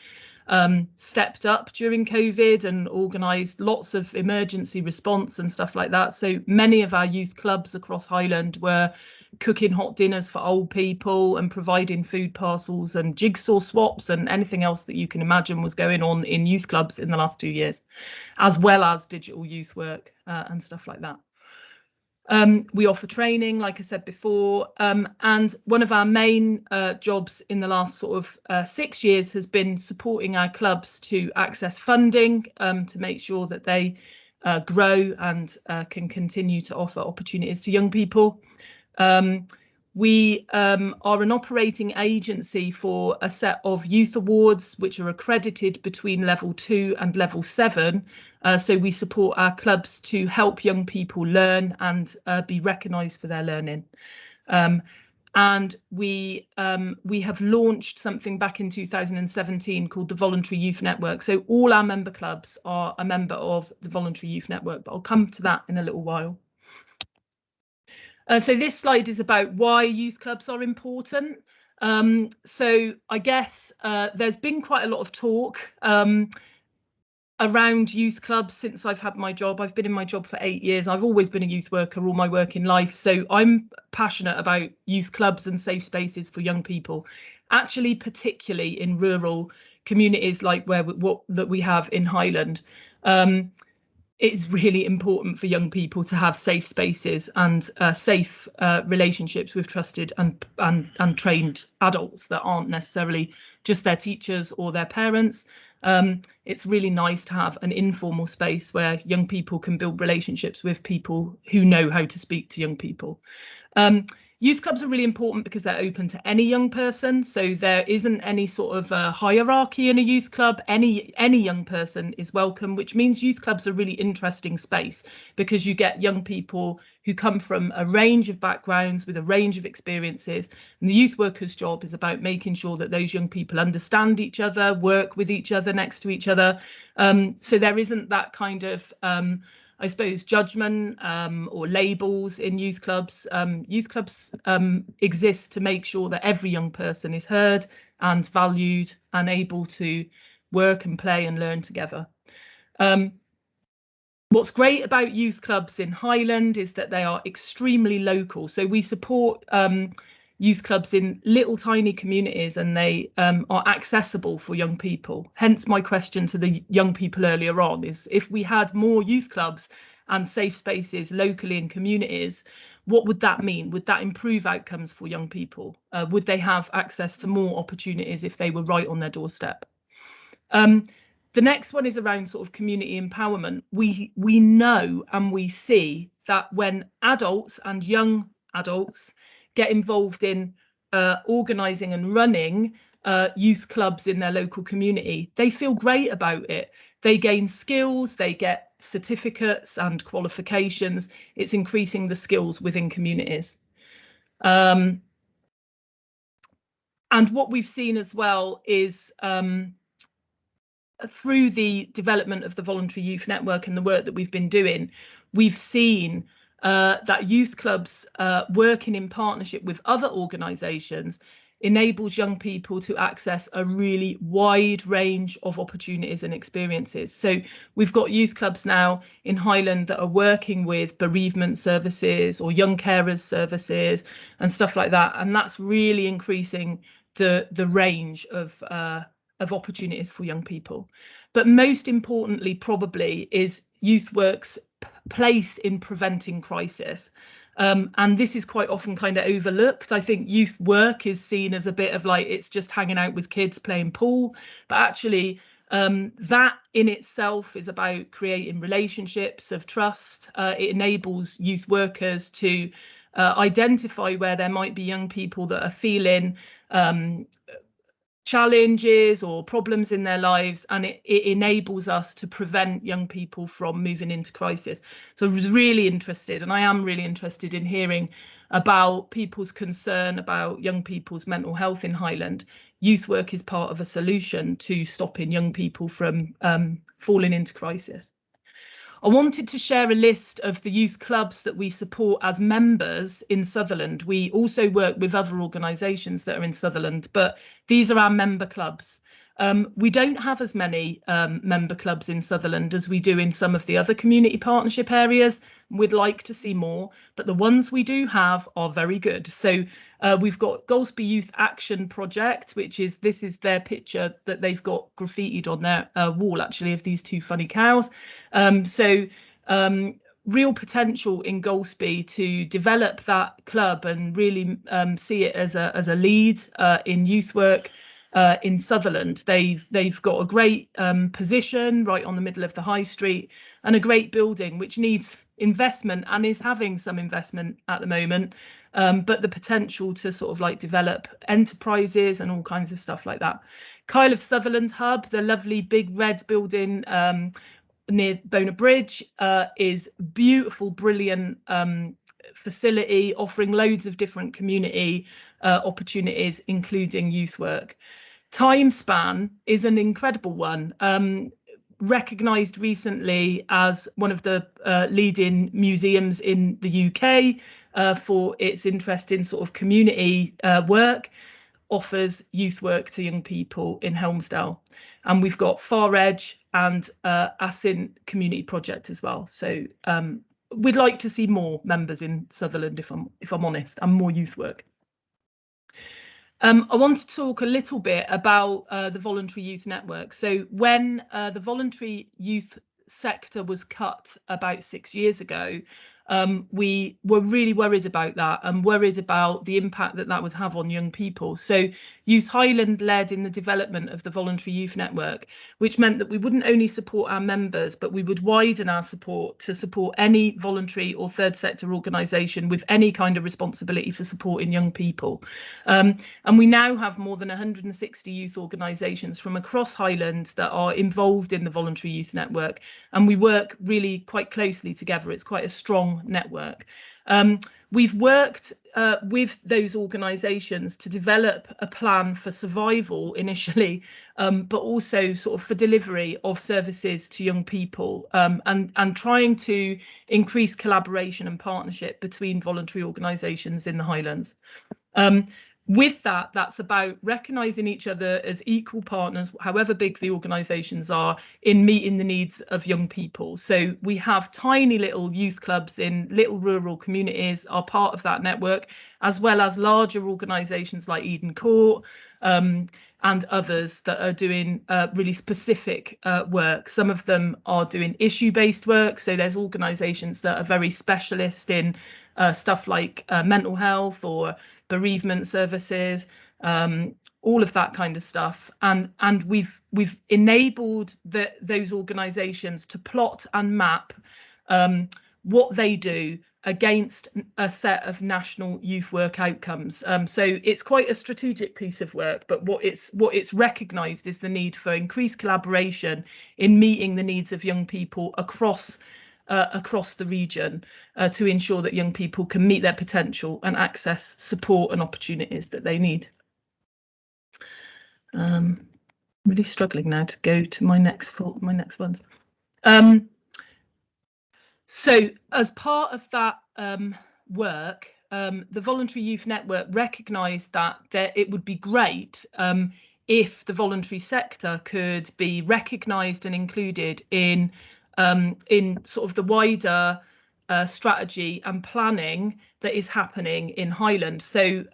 stepped up during COVID and organised lots of emergency response and stuff like that. So many of our youth clubs across Highland were cooking hot dinners for old people and providing food parcels and jigsaw swaps and anything else that you can imagine was going on in youth clubs in the last 2 years, as well as digital youth work and stuff like that. We offer training, like I said before, and one of our main jobs in the last sort of 6 years has been supporting our clubs to access funding to make sure that they grow and can continue to offer opportunities to young people. We are an operating agency for a set of youth awards, which are accredited between level 2 and level 7. So we support our clubs to help young people learn and be recognised for their learning. And we have launched something back in 2017 called the Voluntary Youth Network. So all our member clubs are a member of the Voluntary Youth Network, but I'll come to that in a little while. So this slide is about why youth clubs are important. So I guess there's been quite a lot of talk around youth clubs since I've had my job. I've been in my job for 8 years. I've always been a youth worker all my working life. So I'm passionate about youth clubs and safe spaces for young people, actually, particularly in rural communities like that we have in Highland. It's really important for young people to have safe spaces and safe relationships with trusted and trained adults that aren't necessarily just their teachers or their parents. It's really nice to have an informal space where young people can build relationships with people who know how to speak to young people. Youth clubs are really important because they're open to any young person, so there isn't any sort of hierarchy in a youth club. Any young person is welcome, which means youth clubs are a really interesting space because you get young people who come from a range of backgrounds with a range of experiences, and the youth worker's job is about making sure that those young people understand each other, work with each other, next to each other. So there isn't that kind of I suppose, judgment or labels in youth clubs. Youth clubs exist to make sure that every young person is heard and valued and able to work and play and learn together. What's great about youth clubs in Highland is that they are extremely local. So we support youth clubs in little tiny communities, and they are accessible for young people. Hence my question to the young people earlier on is, if we had more youth clubs and safe spaces locally in communities, what would that mean? Would that improve outcomes for young people? Would they have access to more opportunities if they were right on their doorstep? The next one is around sort of community empowerment. We know and we see that when adults and young adults get involved in organising and running youth clubs in their local community, they feel great about it. They gain skills, they get certificates and qualifications. It's increasing the skills within communities. And what we've seen as well is through the development of the Voluntary Youth Network and the work that we've been doing, we've seen that youth clubs working in partnership with other organisations enables young people to access a really wide range of opportunities and experiences. So we've got youth clubs now in Highland that are working with bereavement services or young carers services and stuff like that, and that's really increasing the range of opportunities for young people. But most importantly, probably, is youth work's place in preventing crisis. And this is quite often kind of overlooked. I think youth work is seen as a bit of like, it's just hanging out with kids playing pool, but actually that in itself is about creating relationships of trust. It enables youth workers to identify where there might be young people that are feeling challenges or problems in their lives, and it enables us to prevent young people from moving into crisis. So I was really interested, and I am really interested in hearing about people's concern about young people's mental health in Highland. Youth work is part of a solution to stopping young people from falling into crisis. I wanted to share a list of the youth clubs that we support as members in Sutherland. We also work with other organisations that are in Sutherland, but these are our member clubs. We don't have as many member clubs in Sutherland as we do in some of the other community partnership areas. We'd like to see more, but the ones we do have are very good. So we've got Golspie Youth Action Project, which is, this is their picture that they've got graffitied on their wall, actually, of these two funny cows. Real potential in Golspie to develop that club and really see it as a lead in youth work in Sutherland. They've got a great position right on the middle of the high street and a great building which needs investment and is having some investment at the moment, but the potential to sort of like develop enterprises and all kinds of stuff like that. Kyle of Sutherland Hub, the lovely big red building near Bonar Bridge, is beautiful, brilliant facility offering loads of different community opportunities, including youth work. Time Span is an incredible one, recognised recently as one of the leading museums in the UK for its interest in sort of community work, offers youth work to young people in Helmsdale. And we've got Far Edge and Assynt Community Project as well. So we'd like to see more members in Sutherland, if I'm honest, and more youth work. I want to talk a little bit about the Voluntary Youth Network. So when the voluntary youth sector was cut about 6 years ago, we were really worried about that and worried about the impact that would have on young people. So Youth Highland led in the development of the Voluntary Youth Network, which meant that we wouldn't only support our members, but we would widen our support to support any voluntary or third sector organisation with any kind of responsibility for supporting young people. And we now have more than 160 youth organisations from across Highland that are involved in the Voluntary Youth Network, and we work really quite closely together. It's quite a strong network. We've worked with those organisations to develop a plan for survival initially, but also sort of for delivery of services to young people, and trying to increase collaboration and partnership between voluntary organisations in the Highlands. With that, that's about recognising each other as equal partners, however big the organisations are, in meeting the needs of young people. So we have tiny little youth clubs in little rural communities are part of that network, as well as larger organisations like Eden Court and others that are doing really specific work. Some of them are doing issue-based work. So there's organisations that are very specialist in stuff like mental health or bereavement services, all of that kind of stuff, and we've enabled those organisations to plot and map what they do against a set of national youth work outcomes. So it's quite a strategic piece of work, but what it's recognised is the need for increased collaboration in meeting the needs of young people across the region to ensure that young people can meet their potential and access support and opportunities that they need. I'm really struggling now to go to my next ones. So as part of that work, the Voluntary Youth Network recognised that it would be great if the voluntary sector could be recognised and included in sort of the wider strategy and planning that is happening in Highland. So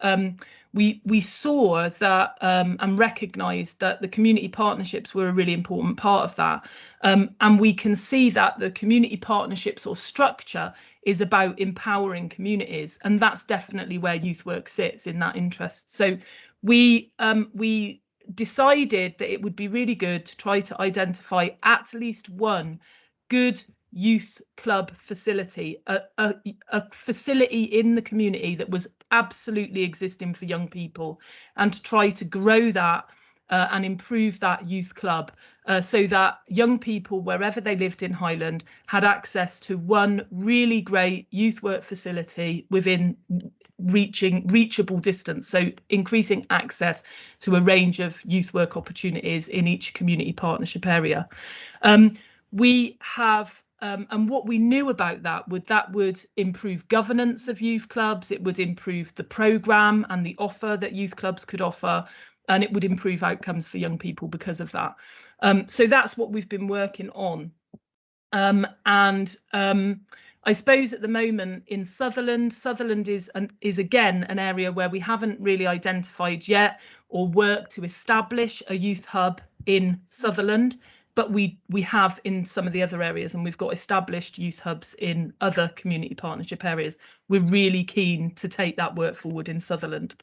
we saw that and recognised that the community partnerships were a really important part of that. And we can see that the community partnerships or structure is about empowering communities, and that's definitely where youth work sits in that interest. So we decided that it would be really good to try to identify at least one good youth club facility, a facility in the community that was absolutely existing for young people, and to try to grow that and improve that youth club so that young people, wherever they lived in Highland, had access to one really great youth work facility within reachable distance, so increasing access to a range of youth work opportunities in each community partnership area. We have and what we knew about that would improve governance of youth clubs, it would improve the programme and the offer that youth clubs could offer, and it would improve outcomes for young people because of that. So that's what we've been working on. I suppose at the moment in Sutherland is again an area where we haven't really identified yet or worked to establish a youth hub in Sutherland, but we have in some of the other areas, and we've got established youth hubs in other community partnership areas. We're really keen to take that work forward in Sutherland.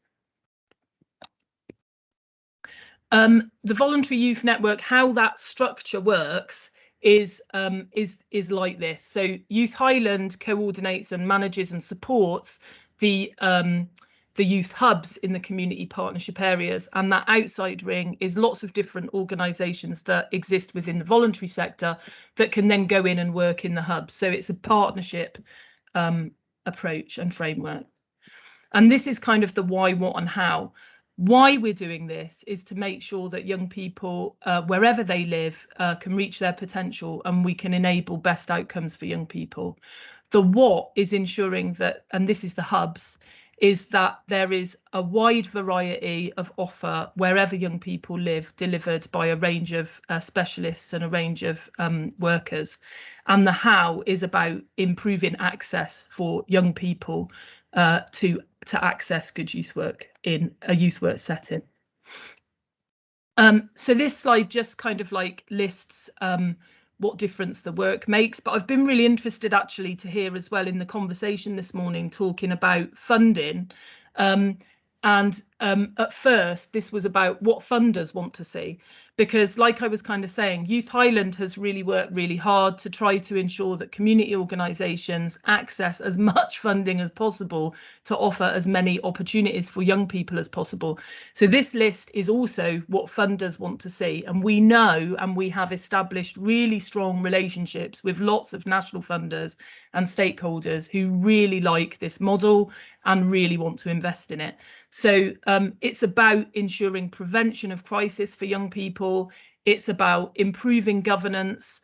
The Voluntary Youth Network, how that structure works is like this. So Youth Highland coordinates and manages and supports the youth hubs in the community partnership areas, and that outside ring is lots of different organisations that exist within the voluntary sector that can then go in and work in the hubs. So it's a partnership approach and framework. And this is kind of the why, what and how. Why we're doing this is to make sure that young people, wherever they live, can reach their potential, and we can enable best outcomes for young people. The what is ensuring that, and this is the hubs, is that there is a wide variety of offer wherever young people live, delivered by a range of specialists and a range of workers. And the how is about improving access for young people to access good youth work in a youth work setting. So this slide just kind of like lists what difference the work makes, but I've been really interested actually to hear as well in the conversation this morning talking about funding. And at first this was about what funders want to see, because like I was kind of saying, Youth Highland has really worked really hard to try to ensure that community organisations access as much funding as possible to offer as many opportunities for young people as possible. So this list is also what funders want to see, and we know, and we have established really strong relationships with lots of national funders and stakeholders who really like this model and really want to invest in it. So it's about ensuring prevention of crisis for young people. It's about improving governance,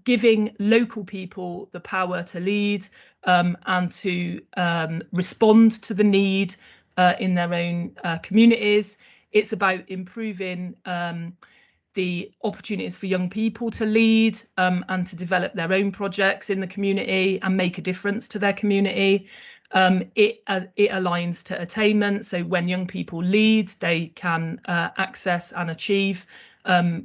giving local people the power to lead and to respond to the need in their own communities. It's about improving the opportunities for young people to lead and to develop their own projects in the community and make a difference to their community. It aligns to attainment. So when young people lead, they can access and achieve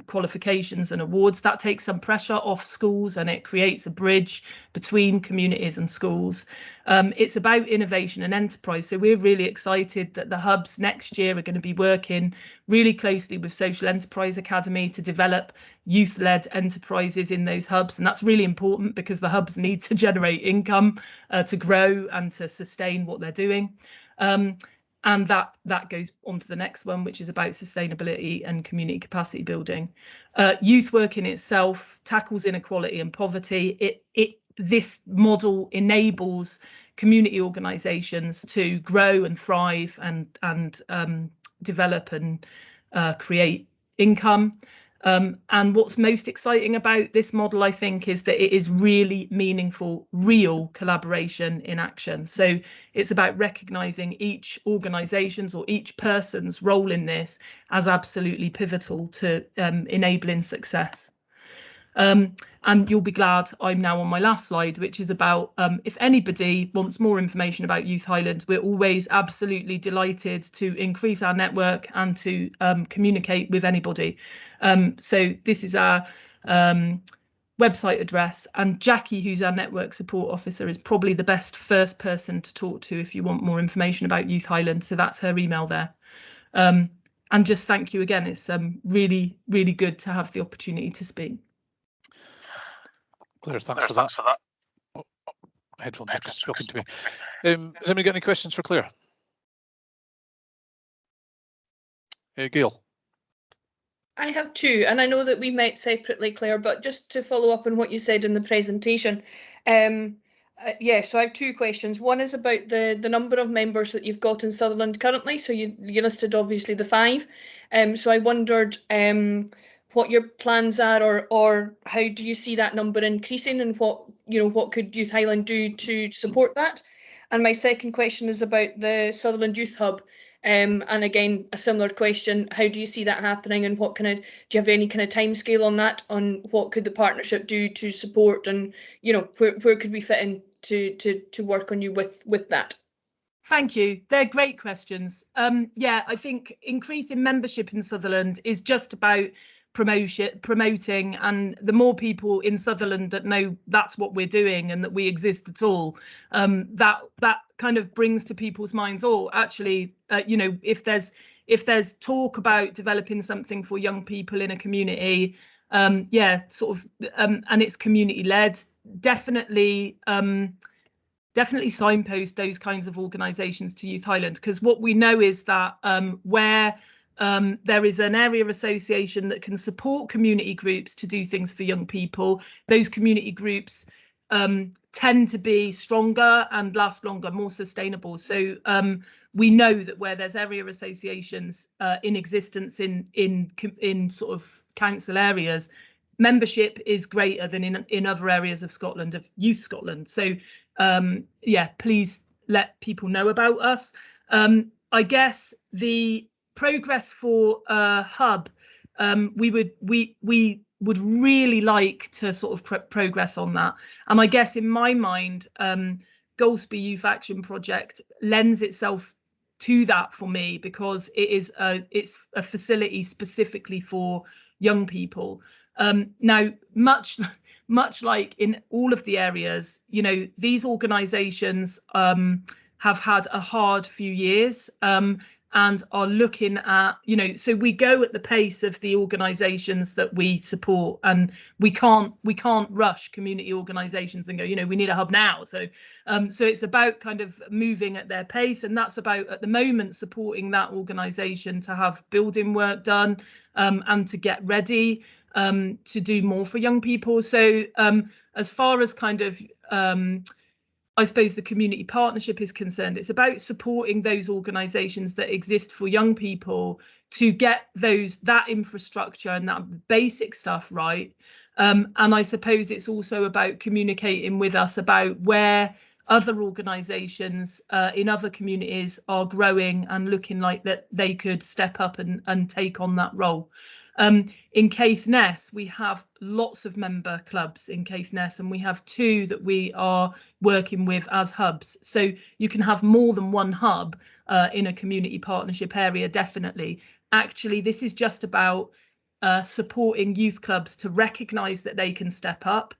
qualifications and awards. That takes some pressure off schools and it creates a bridge between communities and schools. It's about innovation and enterprise. So we're really excited that the hubs next year are going to be working really closely with Social Enterprise Academy to develop youth-led enterprises in those hubs. And that's really important because the hubs need to generate income to grow and to sustain what they're doing. And that goes on to the next one, which is about sustainability and community capacity building. Youth work in itself tackles inequality and poverty. This model enables community organisations to grow and thrive and develop and create income. And what's most exciting about this model, I think, is that it is really meaningful, real collaboration in action. So it's about recognising each organisation's or each person's role in this as absolutely pivotal to enabling success. And you'll be glad I'm now on my last slide, which is about if anybody wants more information about Youth Highland, we're always absolutely delighted to increase our network and to communicate with anybody. So this is our website address, and Jackie, who's our network support officer, is probably the best first person to talk to if you want more information about Youth Highland. So that's her email there. And just thank you again. It's really, really good to have the opportunity to speak. Claire, thanks for that. Oh, headphones are talking to me. Has anybody got any questions for Claire? Gail. I have two, and I know that we met separately, Claire, but just to follow up on what you said in the presentation. Yeah, so I have two questions. One is about the number of members that you've got in Sutherland currently. So you listed obviously the 5. So I wondered what your plans are, or how do you see that number increasing, and what could Youth Highland do to support that? And my second question is about the Sutherland Youth Hub. And again, a similar question: how do you see that happening, and do you have any kind of timescale on that? On what could the partnership do to support, and where could we fit in to work on you with that? Thank you. They're great questions. Yeah, I think increasing membership in Sutherland is just about promoting, and the more people in Sutherland that know that's what we're doing and that we exist at all, that kind of brings to people's minds, oh, actually, if there's talk about developing something for young people in a community, yeah, sort of, and it's community led, definitely signpost those kinds of organisations to Youth Highland, because what we know is that where there is an area association that can support community groups to do things for young people, those community groups tend to be stronger and last longer, more sustainable. So we know that where there's area associations in existence in sort of council areas, membership is greater than in other areas of Scotland, of Youth Scotland. So yeah, please let people know about us. I guess the progress for Hub, we would really like to sort of progress on that. And I guess in my mind, Golspie Youth Action Project lends itself to that for me, because it's a facility specifically for young people. Now, much like in all of the areas, these organisations have had a hard few years and are looking at, so we go at the pace of the organisations that we support, and we can't rush community organisations and go, we need a hub now. So it's about kind of moving at their pace, and that's about, at the moment, supporting that organisation to have building work done and to get ready to do more for young people. So as far as kind of I suppose the community partnership is concerned, it's about supporting those organisations that exist for young people to get that infrastructure and that basic stuff right. And I suppose it's also about communicating with us about where other organisations in other communities are growing and looking like that they could step up and take on that role. In Caithness, we have lots of member clubs in Caithness, and we have 2 that we are working with as hubs. So you can have more than one hub in a community partnership area, definitely. Actually, this is just about supporting youth clubs to recognise that they can step up,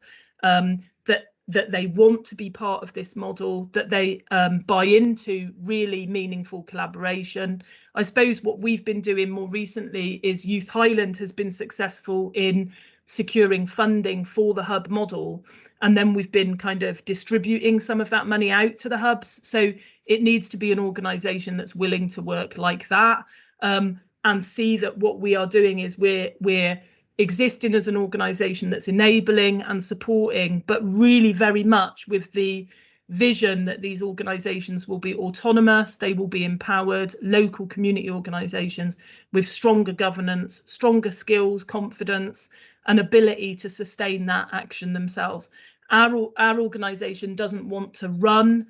that they want to be part of this model, that they buy into really meaningful collaboration. I suppose what we've been doing more recently is Youth Highland has been successful in securing funding for the hub model, and then we've been kind of distributing some of that money out to the hubs. So it needs to be an organisation that's willing to work like that, and see that what we are doing is we're existing as an organisation that's enabling and supporting, but really very much with the vision that these organisations will be autonomous, they will be empowered, local community organisations with stronger governance, stronger skills, confidence and ability to sustain that action themselves. Our organisation doesn't want to run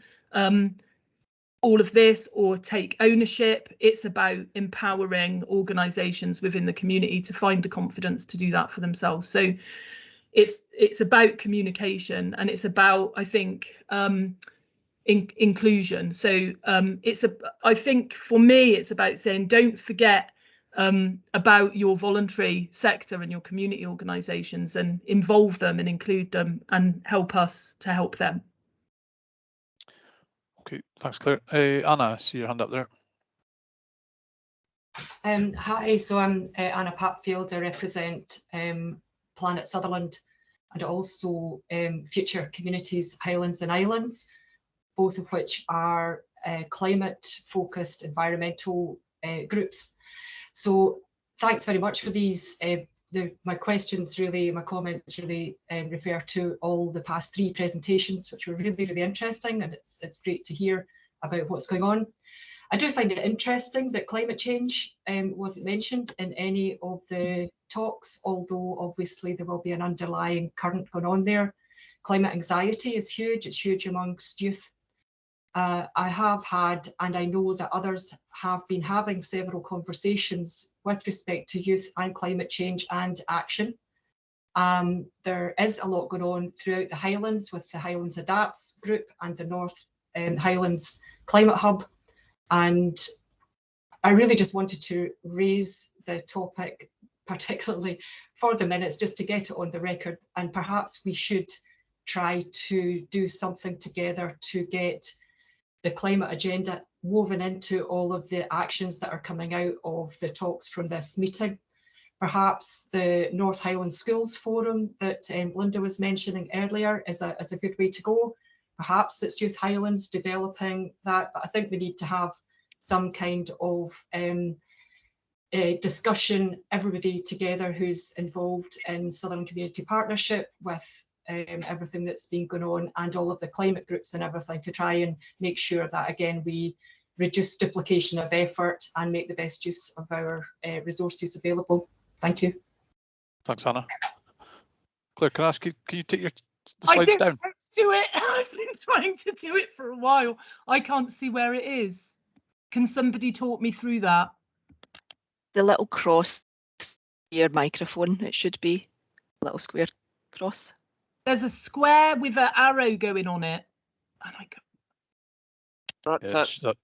all of this or take ownership. It's about empowering organisations within the community to find the confidence to do that for themselves. So it's about communication, and it's about, I think, inclusion. So I think for me, it's about saying, don't forget about your voluntary sector and your community organisations, and involve them and include them and help us to help them. Okay, thanks, Claire. Anna, I see your hand up there. Hi, so I'm Anna Papfield. I represent Planet Sutherland and also Future Communities Highlands and Islands, both of which are climate-focused environmental groups. So thanks very much for these. My questions really, my comments really refer to all the past 3 presentations, which were really, really interesting, and it's great to hear about what's going on. I do find it interesting that climate change wasn't mentioned in any of the talks, although obviously there will be an underlying current going on there. Climate anxiety is huge, it's huge amongst youth. I have had, and I know that others have been having several conversations with respect to youth and climate change and action. There is a lot going on throughout the Highlands with the Highlands Adapts group and the North Highlands Climate Hub. And I really just wanted to raise the topic, particularly for the minutes, just to get it on the record. And perhaps we should try to do something together to get the climate agenda woven into all of the actions that are coming out of the talks from this meeting. Perhaps the North Highland Schools Forum that Linda was mentioning earlier is a good way to go. Perhaps it's Youth Highlands developing that, but I think we need to have some kind of a discussion, everybody together who's involved in Southern Community Partnership with everything that's been going on, and all of the climate groups and everything, to try and make sure that, again, we reduce duplication of effort and make the best use of our resources available. Thank you. Thanks, Anna. Claire, can I ask you, can you take the slides down? I didn't do it. I've been trying to do it for a while. I can't see where it is. Can somebody talk me through that? The little cross, your microphone, it should be a little square cross. There's a square with an arrow going on it. And I can't. That's it.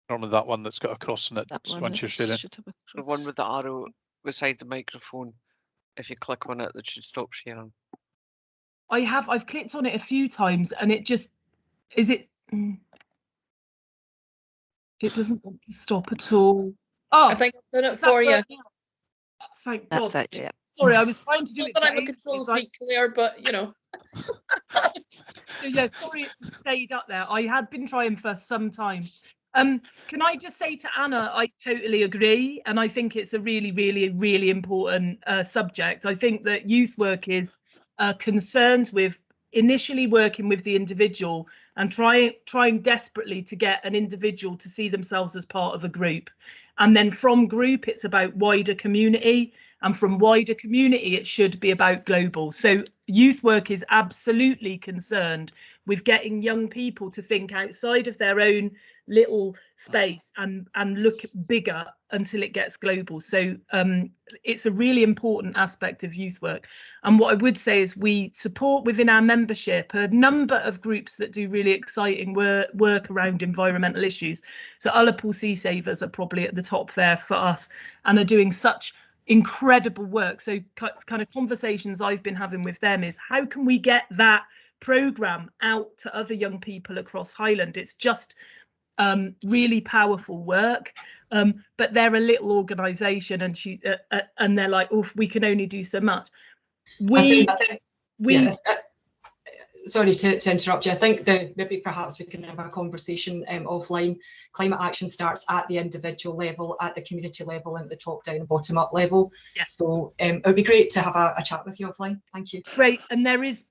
Normally that one that's got a cross in it once you're sharing. The one with the arrow beside the microphone. If you click on it, that should stop sharing. I've clicked on it a few times and it just, it doesn't want to stop at all. Oh, I think I've done it for you. Oh, thank That's God. it, yeah. Sorry, I was trying to do Not it. that I'm a control freak, Claire, but you know. So yeah, sorry it stayed up there. I had been trying for some time. Can I just say to Anna, I totally agree, and I think it's a really, really, really important subject. I think that youth work is concerned with initially working with the individual and trying desperately to get an individual to see themselves as part of a group. And then from group, it's about wider community. And from wider community, it should be about global. So youth work is absolutely concerned with getting young people to think outside of their own little space and look bigger until it gets global. So it's a really important aspect of youth work. And what I would say is we support within our membership a number of groups that do really exciting work around environmental issues. So Ullapool Sea Savers are probably at the top there for us and are doing such incredible work. So kind of conversations I've been having with them is how can we get that programme out to other young people across Highland? It's just really powerful work, but they're a little organisation, and they're like, oh, we can only do so much. Sorry to interrupt you. I think maybe perhaps we can have a conversation offline. Climate action starts at the individual level, at the community level, and at the top down and bottom up level. Yes. So it would be great to have a chat with you offline. Thank you. Great. And there is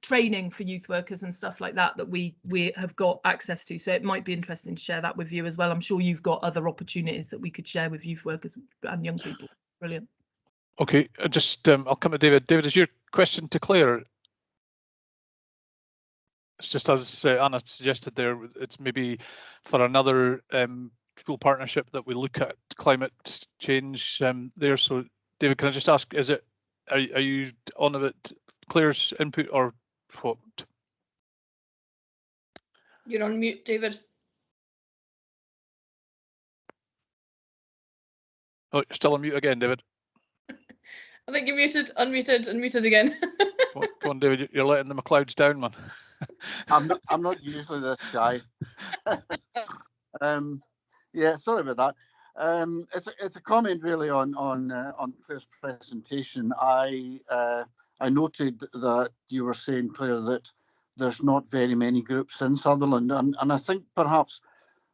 training for youth workers and stuff like that that we have got access to. So it might be interesting to share that with you as well. I'm sure you've got other opportunities that we could share with youth workers and young people. Brilliant. Okay, just I'll come to David. David, is your question to Claire? It's just as Anna suggested there, it's maybe for another school partnership that we look at climate change there. So David, can I just ask, is it, are you on about Claire's input or what? You're on mute, David. Oh, you're still on mute again, David. I think you're muted, unmuted, and muted again. Come on, David, you're letting the McLeods down, man. I'm not usually this shy. Yeah, sorry about that. It's a comment really on Claire's presentation. I noted that you were saying, Claire, that there's not very many groups in Sutherland, and I think perhaps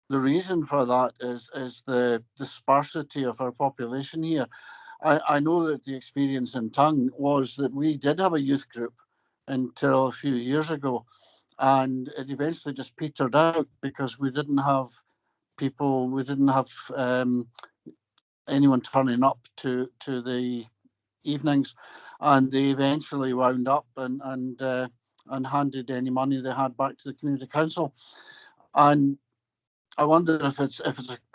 the reason for that is the sparsity of our population here. I know that the experience in Tongue was that we did have a youth group until a few years ago, and it eventually just petered out because we didn't have people, we didn't have anyone turning up to the evenings, and they eventually wound up and handed any money they had back to the community council. And I wonder if it's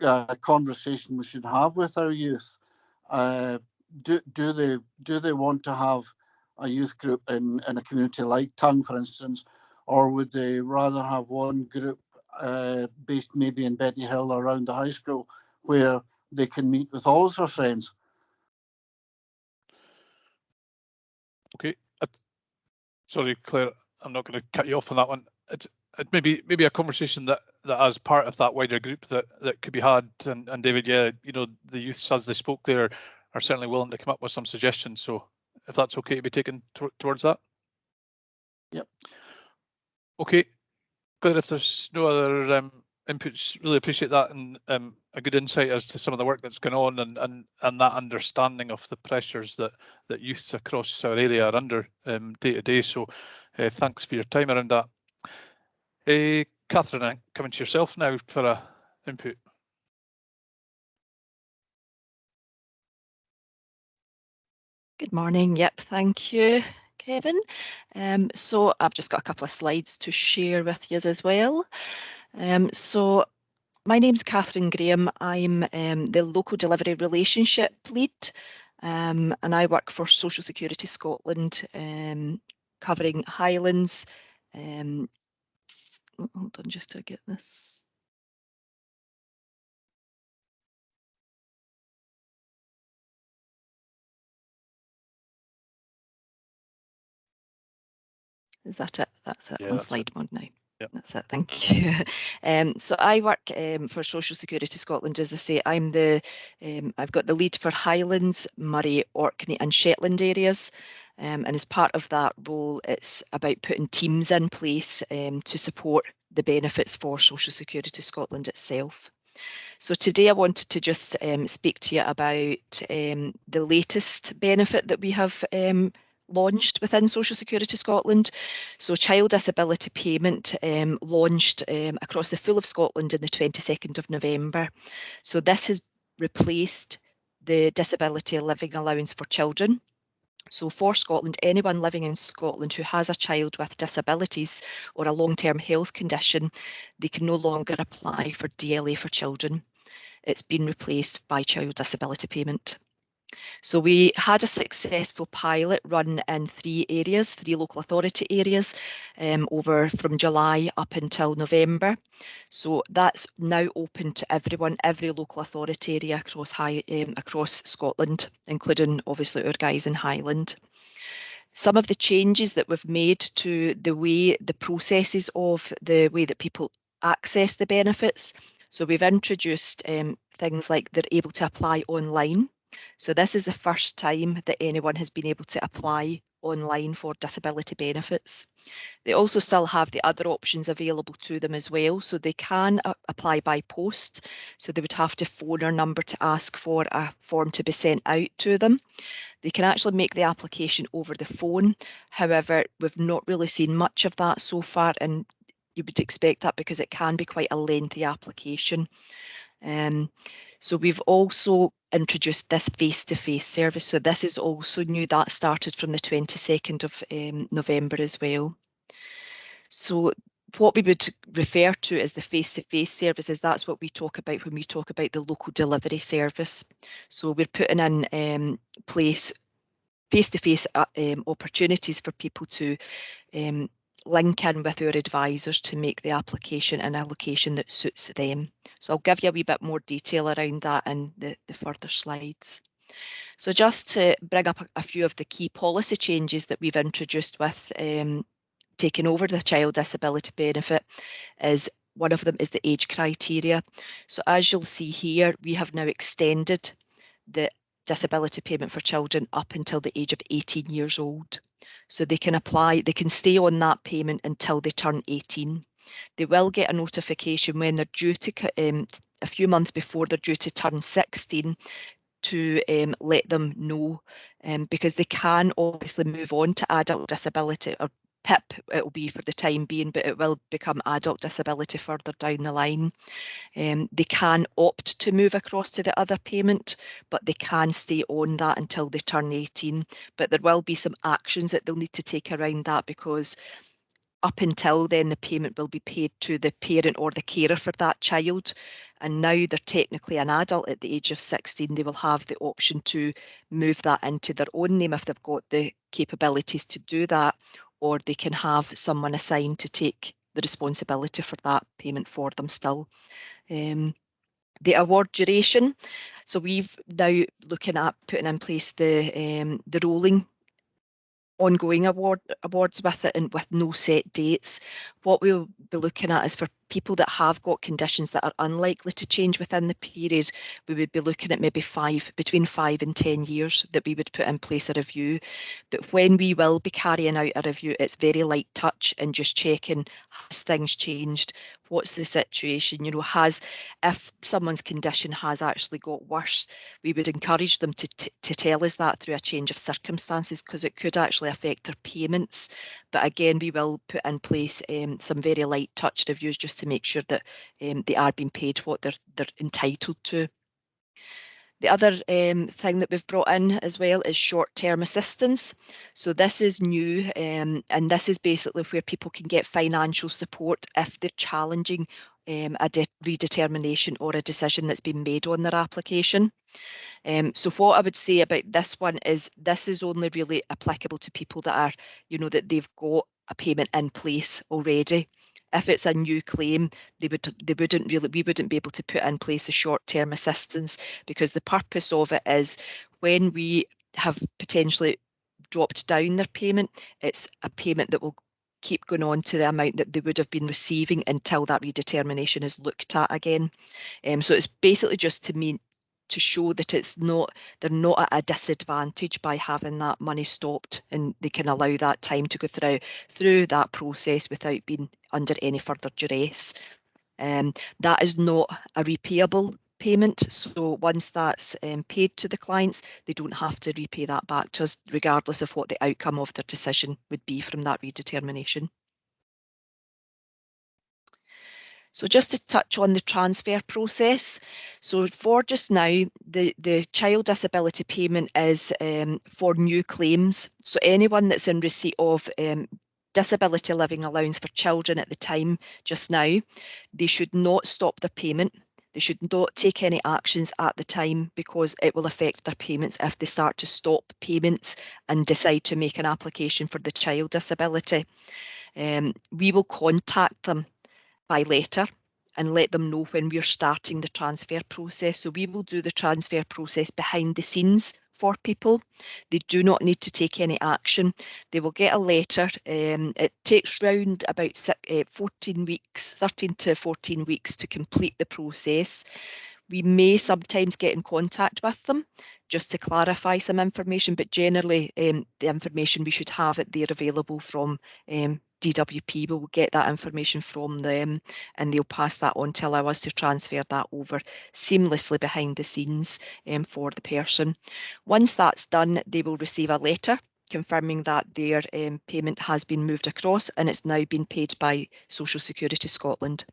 a conversation we should have with our youth. Do they want to have a youth group in a community like Tongue, for instance, or would they rather have one group based maybe in Betty Hill around the high school where they can meet with all of their friends? Okay, sorry, Claire, I'm not going to cut you off on that one. It's maybe a conversation that as part of that wider group that could be had. And David, yeah, you know, the youths as they spoke there are certainly willing to come up with some suggestions. So if that's okay to be taken towards that. Yep. Okay, Claire, if there's no other inputs, really appreciate that, and a good insight as to some of the work that's going on and that understanding of the pressures that youths across our area are under day to day. So thanks for your time around that. Catherine, coming to yourself now for a input. Good morning. Yep, thank you, Kevin. So I've just got a couple of slides to share with you as well. So my name's Catherine Graham. I'm the local delivery relationship lead, and I work for Social Security Scotland, covering Highlands. Hold on, just to get this. Is that it? That's it, on slide one now. Yep. That's it, thank you. So I work for Social Security Scotland. As I say, I'm I've got the lead for Highlands, Moray, Orkney and Shetland areas. And as part of that role, it's about putting teams in place to support the benefits for Social Security Scotland itself. So today I wanted to just speak to you about the latest benefit that we have launched within Social Security Scotland. So child disability payment launched across the full of Scotland on the 22nd of November. So this has replaced the disability living allowance for children. So for Scotland, anyone living in Scotland who has a child with disabilities or a long-term health condition, they can no longer apply for DLA for children. It's been replaced by child disability payment. So we had a successful pilot run in 3 areas, 3 local authority areas, over from July up until November. So that's now open to everyone, every local authority area across Scotland, including obviously our guys in Highland. Some of the changes that we've made to the processes of the way that people access the benefits. So we've introduced things like they're able to apply online. So this is the first time that anyone has been able to apply online for disability benefits. They also still have the other options available to them as well. So they can apply by post. So they would have to phone our number to ask for a form to be sent out to them. They can actually make the application over the phone. However, we've not really seen much of that so far, and you would expect that because it can be quite a lengthy application. So we've also introduced this face-to-face service. So this is also new. That started from the 22nd of November as well. So what we would refer to as the face-to-face services, that's what we talk about when we talk about the local delivery service. So we're putting in place face-to-face opportunities for people to link in with our advisors to make the application in a location that suits them. So I'll give you a wee bit more detail around that in the further slides. So just to bring up a few of the key policy changes that we've introduced with taking over the child disability benefit, is one of them is the age criteria. So as you'll see here, we have now extended the disability payment for children up until the age of 18 years old. So they can apply, they can stay on that payment until they turn 18. They will get a notification when they're due to, a few months before they're due to turn 16, to let them know, because they can obviously move on to adult disability, or PIP it will be for the time being, but it will become adult disability further down the line. They can opt to move across to the other payment, but they can stay on that until they turn 18. But there will be some actions that they'll need to take around that, because up until then the payment will be paid to the parent or the carer for that child. And now they're technically an adult at the age of 16, they will have the option to move that into their own name if they've got the capabilities to do that, or they can have someone assigned to take the responsibility for that payment for them still. The award duration. So we've now looking at putting in place the rolling ongoing awards with it, and with no set dates. What we'll be looking at is for people that have got conditions that are unlikely to change within the period, we would be looking at maybe between 5 and 10 years that we would put in place a review. But when we will be carrying out a review, it's very light touch and just checking, has things changed? What's the situation? You know, if someone's condition has actually got worse, we would encourage them to tell us that through a change of circumstances, because it could actually affect their payments. But again, we will put in place some very light touch reviews just to make sure that they are being paid what they're entitled to. The other thing that we've brought in as well is short-term assistance. So this is new, and this is basically where people can get financial support if they're challenging a redetermination or a decision that's been made on their application. So what I would say about this one is this is only really applicable to people that are, you know, that they've got a payment in place already. If it's a new claim, we wouldn't be able to put in place a short-term assistance, because the purpose of it is when we have potentially dropped down their payment, it's a payment that will keep going on to the amount that they would have been receiving until that redetermination is looked at again. So it's basically just to show that they're not at a disadvantage by having that money stopped, and they can allow that time to go through that process without being under any further duress. That is not a repayable payment, so once that's paid to the clients, they don't have to repay that back to us, regardless of what the outcome of their decision would be from that redetermination. So just to touch on the transfer process. So for just now, the child disability payment is for new claims. So anyone that's in receipt of disability living allowance for children at the time just now, they should not stop their payment. They should not take any actions at the time, because it will affect their payments if they start to stop payments and decide to make an application for the child disability. We will contact them by letter and let them know when we're starting the transfer process. So we will do the transfer process behind the scenes for people. They do not need to take any action. They will get a letter. It takes round about 13 to 14 weeks to complete the process. We may sometimes get in contact with them just to clarify some information, but generally the information we should have it there available from DWP, we will get that information from them and they'll pass that on to allow us to transfer that over seamlessly behind the scenes for the person. Once that's done, they will receive a letter confirming that their payment has been moved across and it's now been paid by Social Security Scotland.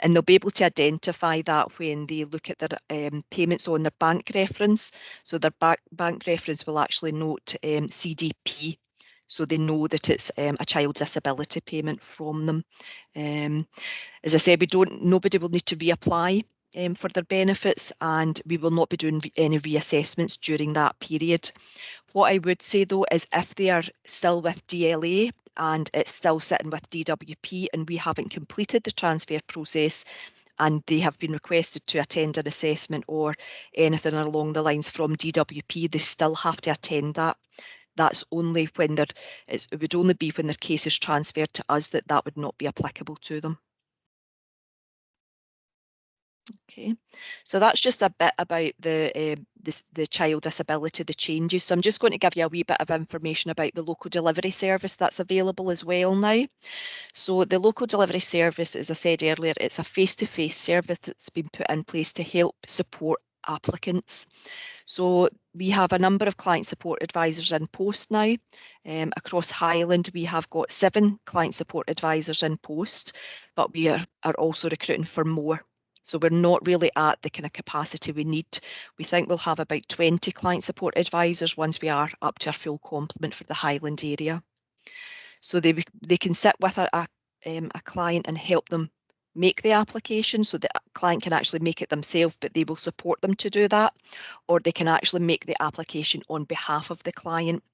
And they'll be able to identify that when they look at their payments on their bank reference. So their bank reference will actually note CDP, so they know that it's a child disability payment from them. As I said, nobody will need to reapply for their benefits, and we will not be doing any reassessments during that period. What I would say though is if they are still with DLA and it's still sitting with DWP and we haven't completed the transfer process and they have been requested to attend an assessment or anything along the lines from DWP, they still have to attend that. That's only when it would only be when their case is transferred to us that would not be applicable to them. Okay, so that's just a bit about the child disability, the changes. So I'm just going to give you a wee bit of information about the local delivery service that's available as well now. So the local delivery service, as I said earlier, it's a face-to-face service that's been put in place to help support applicants. So we have a number of client support advisors in post now. Across Highland, we have got 7 client support advisors in post, but we are also recruiting for more. So we're not really at the kind of capacity we need. We think we'll have about 20 client support advisors once we are up to our full complement for the Highland area. So they can sit with a client and help them make the application, so the client can actually make it themselves, but they will support them to do that, or they can actually make the application on behalf of the client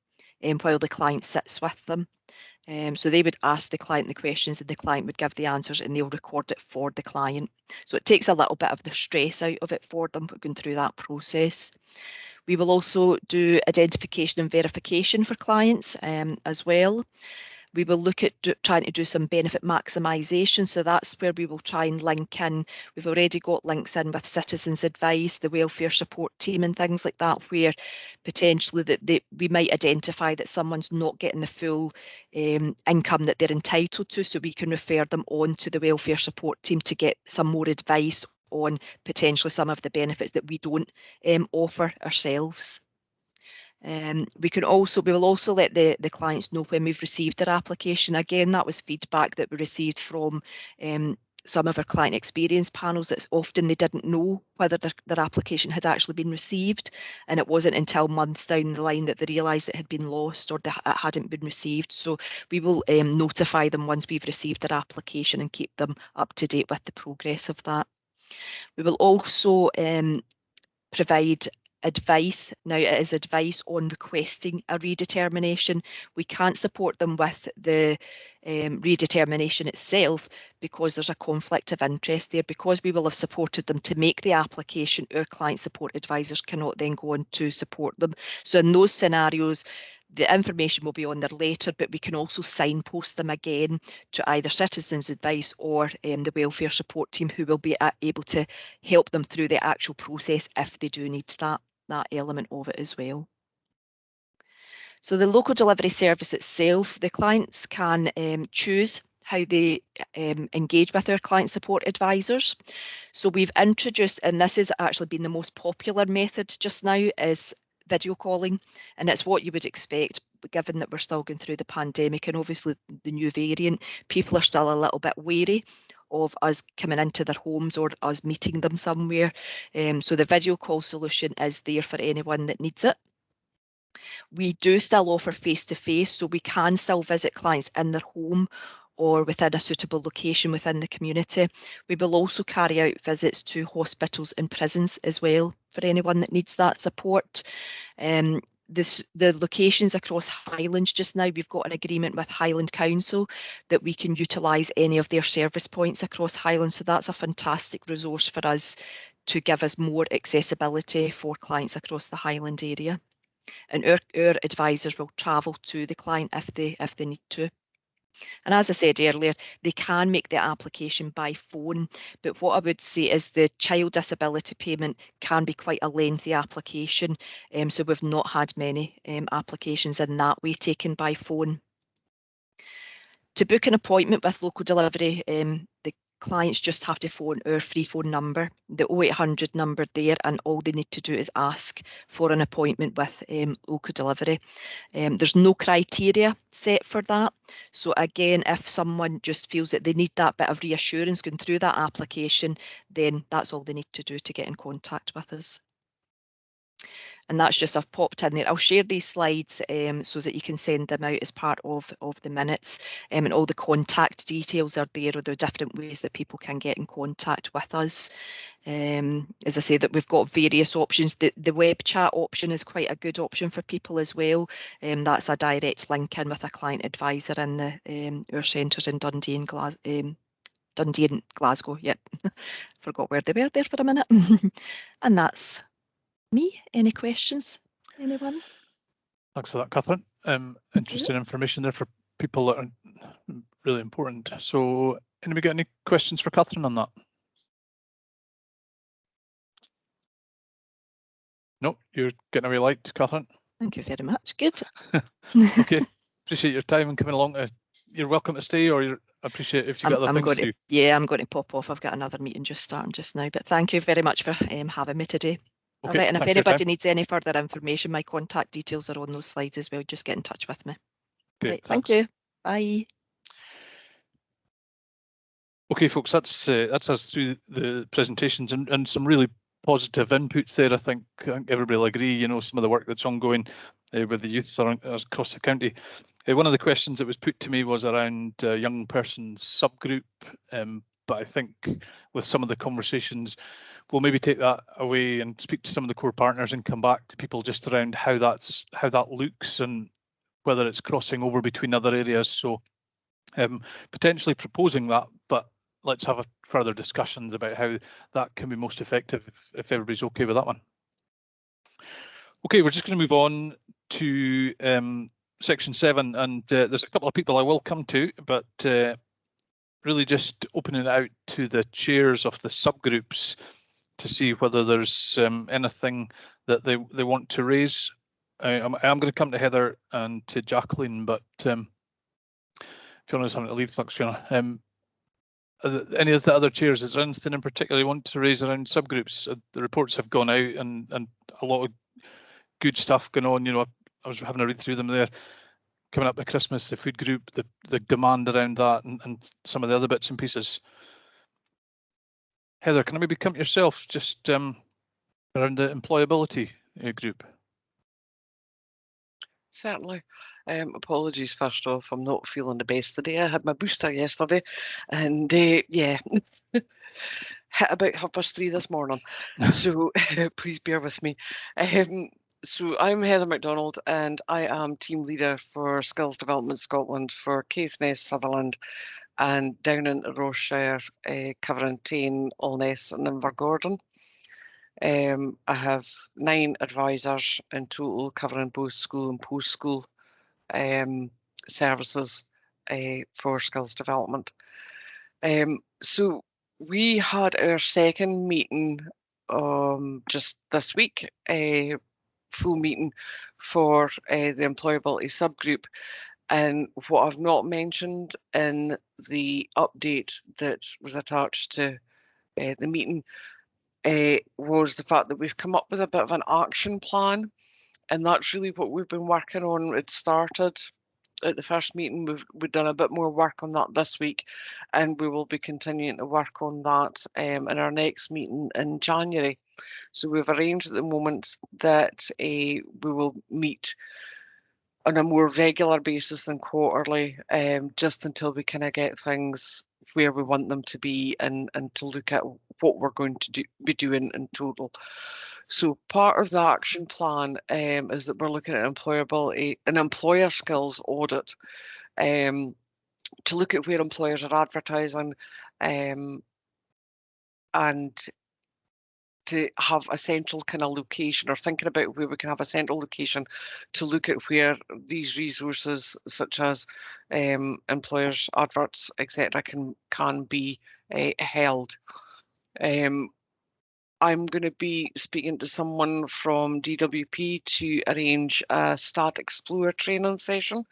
while the client sits with them. So they would ask the client the questions and the client would give the answers and they'll record it for the client. So it takes a little bit of the stress out of it for them going through that process. We will also do identification and verification for clients as well. We will look at trying to do some benefit maximisation. So that's where we will try and link in. We've already got links in with Citizens Advice, the welfare support team and things like that, where potentially we might identify that someone's not getting the full income that they're entitled to. So we can refer them on to the welfare support team to get some more advice on potentially some of the benefits that we don't offer ourselves. We will also let the clients know when we've received their application. Again, that was feedback that we received from some of our client experience panels, that often they didn't know whether their application had actually been received, and it wasn't until months down the line that they realised it had been lost or that it hadn't been received. So we will notify them once we've received their application and keep them up to date with the progress of that. We will also provide advice. Now it is advice on requesting a redetermination. We can't support them with the redetermination itself because there's a conflict of interest there. Because we will have supported them to make the application, our client support advisors cannot then go on to support them. So in those scenarios, the information will be on there later, but we can also signpost them again to either Citizens Advice or the welfare support team, who will be able to help them through the actual process if they do need that element of it as well. So the local delivery service itself, the clients can choose how they engage with our client support advisors. So we've introduced, and this has actually been the most popular method just now, is video calling, and it's what you would expect given that we're still going through the pandemic and obviously the new variant. People are still a little bit wary of us coming into their homes or us meeting them somewhere. So the video call solution is there for anyone that needs it. We do still offer face-to-face, so we can still visit clients in their home or within a suitable location within the community. We will also carry out visits to hospitals and prisons as well for anyone that needs that support. The locations across Highlands just now, we've got an agreement with Highland Council that we can utilise any of their service points across Highlands. So that's a fantastic resource for us to give us more accessibility for clients across the Highland area. And our advisors will travel to the client if they need to. And as I said earlier, they can make the application by phone, but what I would say is the child disability payment can be quite a lengthy application, so we've not had many applications in that way taken by phone. To book an appointment with local delivery, the clients just have to phone our free phone number, the 0800 number there, and all they need to do is ask for an appointment with local delivery. There's no criteria set for that. So again, if someone just feels that they need that bit of reassurance going through that application, then that's all they need to do to get in contact with us. And that's just, I've popped in there. I'll share these slides so that you can send them out as part of the minutes, and all the contact details are there, or the different ways that people can get in contact with us. As I say, that we've got various options. The web chat option is quite a good option for people as well. That's a direct link in with a client advisor in the our centres in Dundee and Glasgow. Yep, forgot where they were there for a minute. And that's me. Any questions, anyone? Thanks for that, Catherine. Interesting information there for people that are really important. So, anybody got any questions for Catherine on that? No, you're getting away light, Catherine. Thank you very much. Good. Okay, appreciate your time and coming along. You're welcome to stay, or I appreciate if you got other things to do. Yeah, I'm going to pop off. I've got another meeting just starting just now. But thank you very much for having me today. Okay, all right, and if anybody needs any further information, my contact details are on those slides as well. Just get in touch with me. Great, right, thank you. Bye. Okay, folks, that's us through the presentations and some really positive inputs there. I think everybody will agree, you know, some of the work that's ongoing with the youth across the county. One of the questions that was put to me was around young persons subgroup, but I think with some of the conversations, we'll maybe take that away and speak to some of the core partners and come back to people just around how that looks and whether it's crossing over between other areas. So potentially proposing that, but let's have further discussions about how that can be most effective if everybody's okay with that one. Okay, we're just going to move on to section 7, and there's a couple of people I will come to, but really just opening it out to the chairs of the subgroups to see whether there's anything that they want to raise. I'm going to come to Heather and to Jacqueline, but Fiona's having to leave. Thanks, Fiona. Any of the other chairs, is there anything in particular you want to raise around subgroups? The reports have gone out and a lot of good stuff going on. You know, I was having a read through them there. Coming up to Christmas, the food group, the demand around that, and some of the other bits and pieces. Heather, can I maybe come to yourself just around the employability group? Certainly. Apologies first off, I'm not feeling the best today. I had my booster yesterday and yeah, hit about 3:30 this morning. So please bear with me. So I'm Heather MacDonald and I am team leader for Skills Development Scotland for Caithness, Sutherland and down in Rossshire, covering Tain, Allness and Invergordon. I have 9 advisors in total covering both school and post-school services for skills development. So we had our second meeting just this week, a full meeting for the employability subgroup. And what I've not mentioned in the update that was attached to the meeting was the fact that we've come up with a bit of an action plan, and that's really what we've been working on. It started at the first meeting. We've done a bit more work on that this week, and we will be continuing to work on that in our next meeting in January. So we've arranged at the moment that we will meet on a more regular basis than quarterly, just until we kind of get things where we want them to be and to look at what we're going to be doing in total. So part of the action plan is that we're looking at employability and employer skills audit to look at where employers are advertising and to have a central kind of location, or thinking about where we can have a central location to look at where these resources such as employers, adverts, etc. can be held. I'm going to be speaking to someone from DWP to arrange a Stat Explorer training session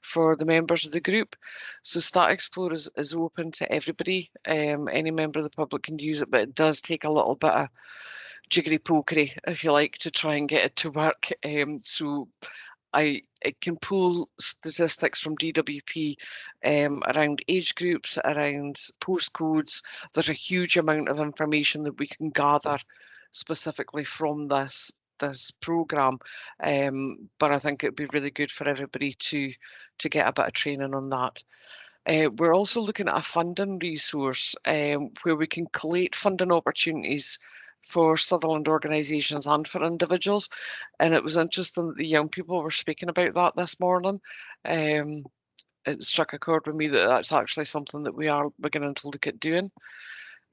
for the members of the group. So Stat Explorer is open to everybody. Any member of the public can use it, but it does take a little bit of jiggery pokery, if you like, to try and get it to work. So it can pull statistics from DWP around age groups, around postcodes. There's a huge amount of information that we can gather specifically from this programme, but I think it'd be really good for everybody to get a bit of training on that. We're also looking at a funding resource where we can collate funding opportunities for Sutherland organisations and for individuals. And it was interesting that the young people were speaking about that this morning. It struck a chord with me that that's actually something that we are beginning to look at doing.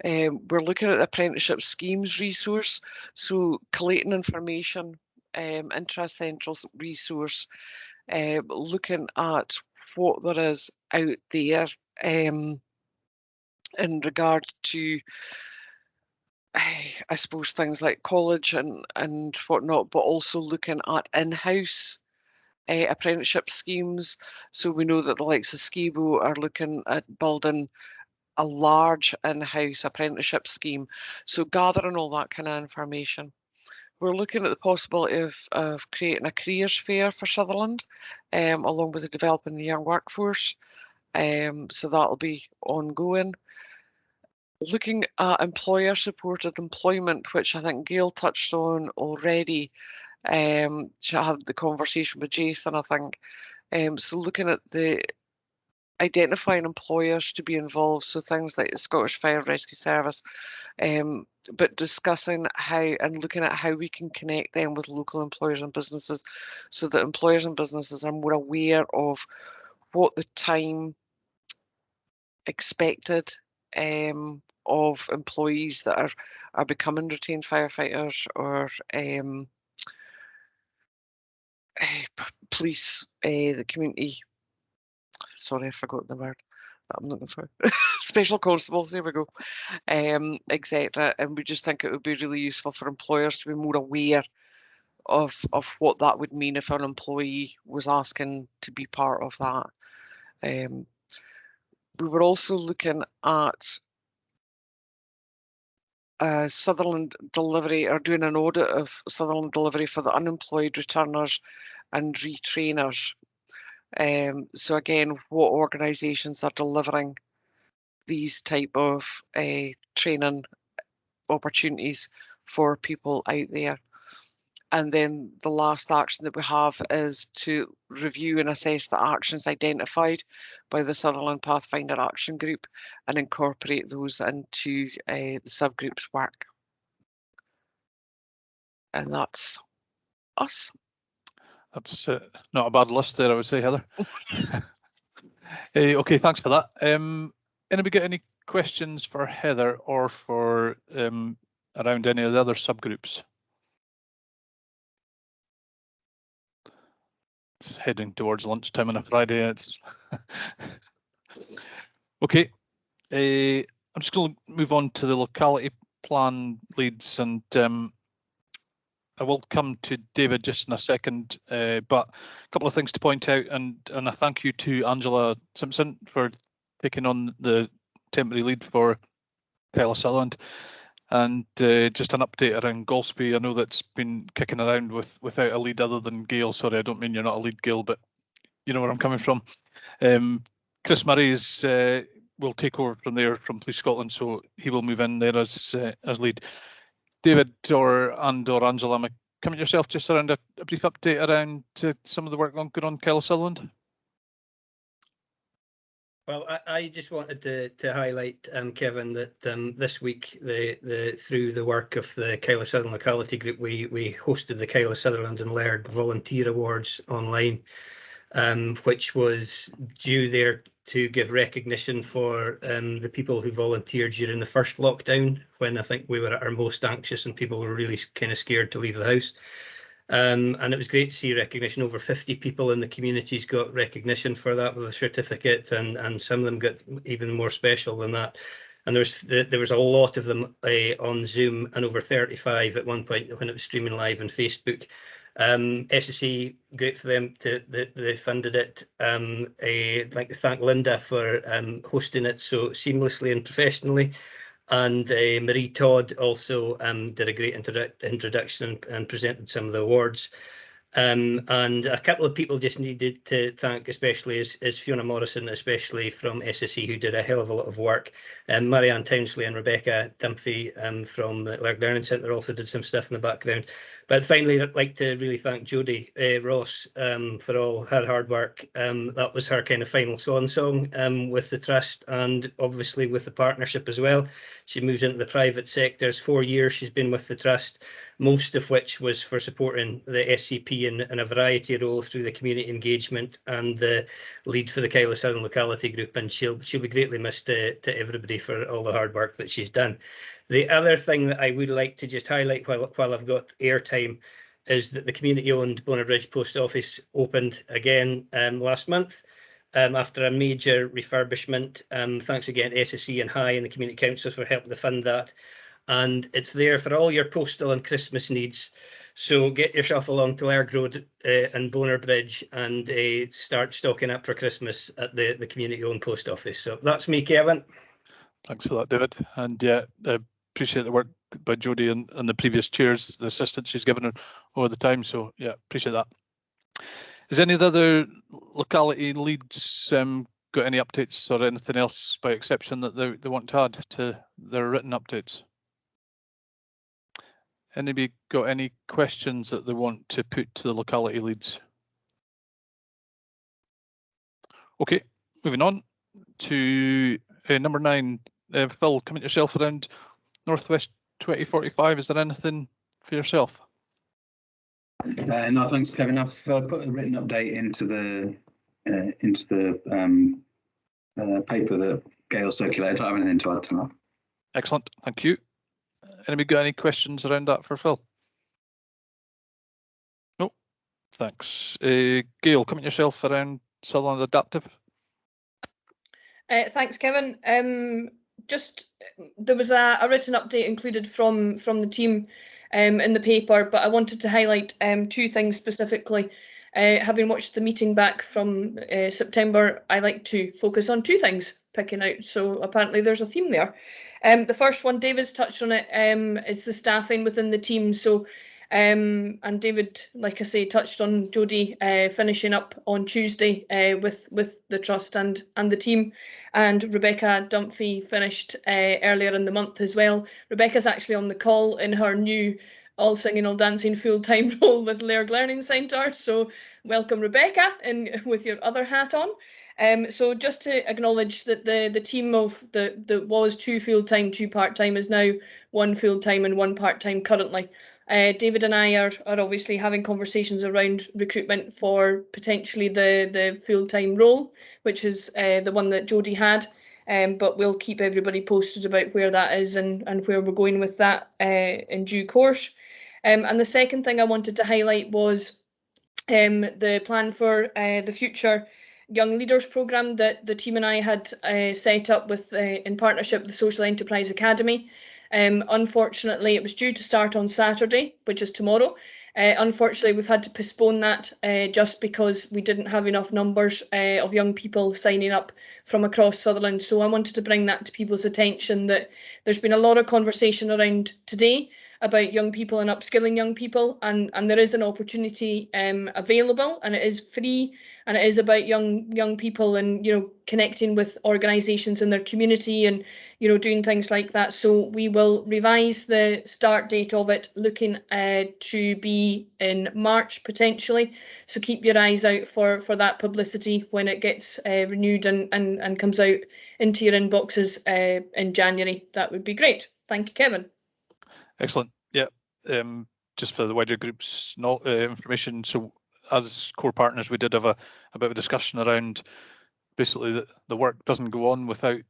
We're looking at the apprenticeship schemes resource, so collating information, interest central resource, looking at what there is out there in regard to, I suppose, things like college and whatnot, but also looking at in-house apprenticeship schemes. So we know that the likes of Skibo are looking at building a large in-house apprenticeship scheme. So gathering all that kind of information. We're looking at the possibility of creating a careers fair for Sutherland, along with the developing the young workforce. So that'll be ongoing. Looking at employer supported employment, which I think Gail touched on already. She had the conversation with Jason, I think. So looking at the identifying employers to be involved, so things like the Scottish Fire Rescue Service, but discussing how and looking at how we can connect them with local employers and businesses, so that employers and businesses are more aware of what the time expected of employees that are becoming retained firefighters or police, the community. Sorry, I forgot the word that I'm looking for. Special constables, there we go, etc. And we just think it would be really useful for employers to be more aware of what that would mean if an employee was asking to be part of that. We were also looking at Sutherland delivery, or doing an audit of Sutherland delivery for the unemployed returners and retrainers. So again, what organisations are delivering these type of training opportunities for people out there. And then the last action that we have is to review and assess the actions identified by the Sutherland Pathfinder Action Group and incorporate those into the subgroup's work. And that's us. That's not a bad list there, I would say, Heather. Okay, thanks for that. Anybody got any questions for Heather or for around any of the other subgroups? It's heading towards lunchtime on a Friday. It's okay. I'm just going to move on to the locality plan leads, and I will come to David just in a second, but a couple of things to point out, and a thank you to Angela Simpson for taking on the temporary lead for Kyle Sutherland, and just an update around Golspie. I know that's been kicking around without a lead other than Gail. Sorry, I don't mean you're not a lead, Gail, but you know where I'm coming from. Chris Murray will take over from there from Police Scotland, so he will move in there as lead. David or Angela, am I coming yourself just around a brief update around some of the work going on Kyle Sutherland? Well, I just wanted to highlight, Kevin, that this week, through the work of the Kyle Sutherland Locality Group, we hosted the Kyle Sutherland and Laird Volunteer Awards online, which was due there to give recognition for the people who volunteered during the first lockdown, when I think we were at our most anxious and people were really kind of scared to leave the house. And it was great to see recognition. Over 50 people in the communities got recognition for that with a certificate, and some of them got even more special than that. and there was a lot of them on Zoom, and over 35 at one point when it was streaming live on Facebook. SSE, great for them they funded it. I'd like to thank Linda for hosting it so seamlessly and professionally. And Marie Todd also did a great introduction and presented some of the awards. And a couple of people just needed to thank, especially is Fiona Morrison, especially from SSE, who did a hell of a lot of work. And Marianne Townsley and Rebecca Dumphy from the Laird Learning Centre also did some stuff in the background. But finally, I'd like to really thank Jodie Ross for all her hard work. That was her kind of final swan song with the Trust and obviously with the partnership as well. She moved into the private sector. 4 years she's been with the Trust, most of which was for supporting the SCP in a variety of roles through the community engagement and the lead for the Kyla Southern Locality Group. And she'll be greatly missed to everybody for all the hard work that she's done. The other thing that I would like to just highlight while I've got airtime is that the community-owned Bonar Bridge Post Office opened again last month after a major refurbishment. Thanks again to SSE and High and the Community Councils for helping to fund that. And it's there for all your postal and Christmas needs. So get yourself along to Lairg Road and Bonar Bridge and start stocking up for Christmas at the community-owned post office. So that's me, Kevin. Thanks for that, David. And yeah, appreciate the work by Jodie and the previous chairs, the assistance she's given her over the time. So yeah, appreciate that. Is any of the other locality leads got any updates or anything else by exception that they want to add to their written updates? Anybody got any questions that they want to put to the locality leads? Okay, moving on to number 9. Phil, comment yourself around Northwest 2045. Is there anything for yourself? No, thanks, Kevin. I've put a written update into the paper that Gail circulated. I don't have anything to add to that. Excellent, thank you. Anybody got any questions around that for Phil? No, thanks. Gail, comment yourself around Sutherland Adaptive. Thanks, Kevin. Just there was a written update included from the team in the paper, but I wanted to highlight 2 things specifically. Having watched the meeting back from September, I like to focus on 2 things picking out. So apparently there's a theme there. The first one, David's touched on it, is the staffing within the team. So and David, like I say, touched on Jodie finishing up on Tuesday with the Trust and the team, and Rebecca Dumphy finished earlier in the month as well. Rebecca's actually on the call in her new all singing, all dancing full-time role with Lairg Learning Centre. So welcome, Rebecca, and with your other hat on. So just to acknowledge that the team of that was 2 full-time, 2 part-time is now 1 full-time and 1 part-time currently. David and I are obviously having conversations around recruitment for potentially the full-time role, which is the one that Jodie had. But we'll keep everybody posted about where that is and where we're going with that in due course. And the second thing I wanted to highlight was the plan for the future Young Leaders programme that the team and I had set up with in partnership with the Social Enterprise Academy. Unfortunately, it was due to start on Saturday, which is tomorrow. Unfortunately, we've had to postpone that just because we didn't have enough numbers of young people signing up from across Sutherland. So I wanted to bring that to people's attention that there's been a lot of conversation around today about young people and upskilling young people, and there is an opportunity available, and it is free, and it is about young people and connecting with organisations in their community and doing things like that. So we will revise the start date of it, looking to be in March potentially. So keep your eyes out for that publicity when it gets renewed and comes out into your inboxes in January. That would be great. Thank you, Kevin. Excellent. Yeah. Just for the wider group's information, so as core partners, we did have a bit of a discussion around basically the work doesn't go on without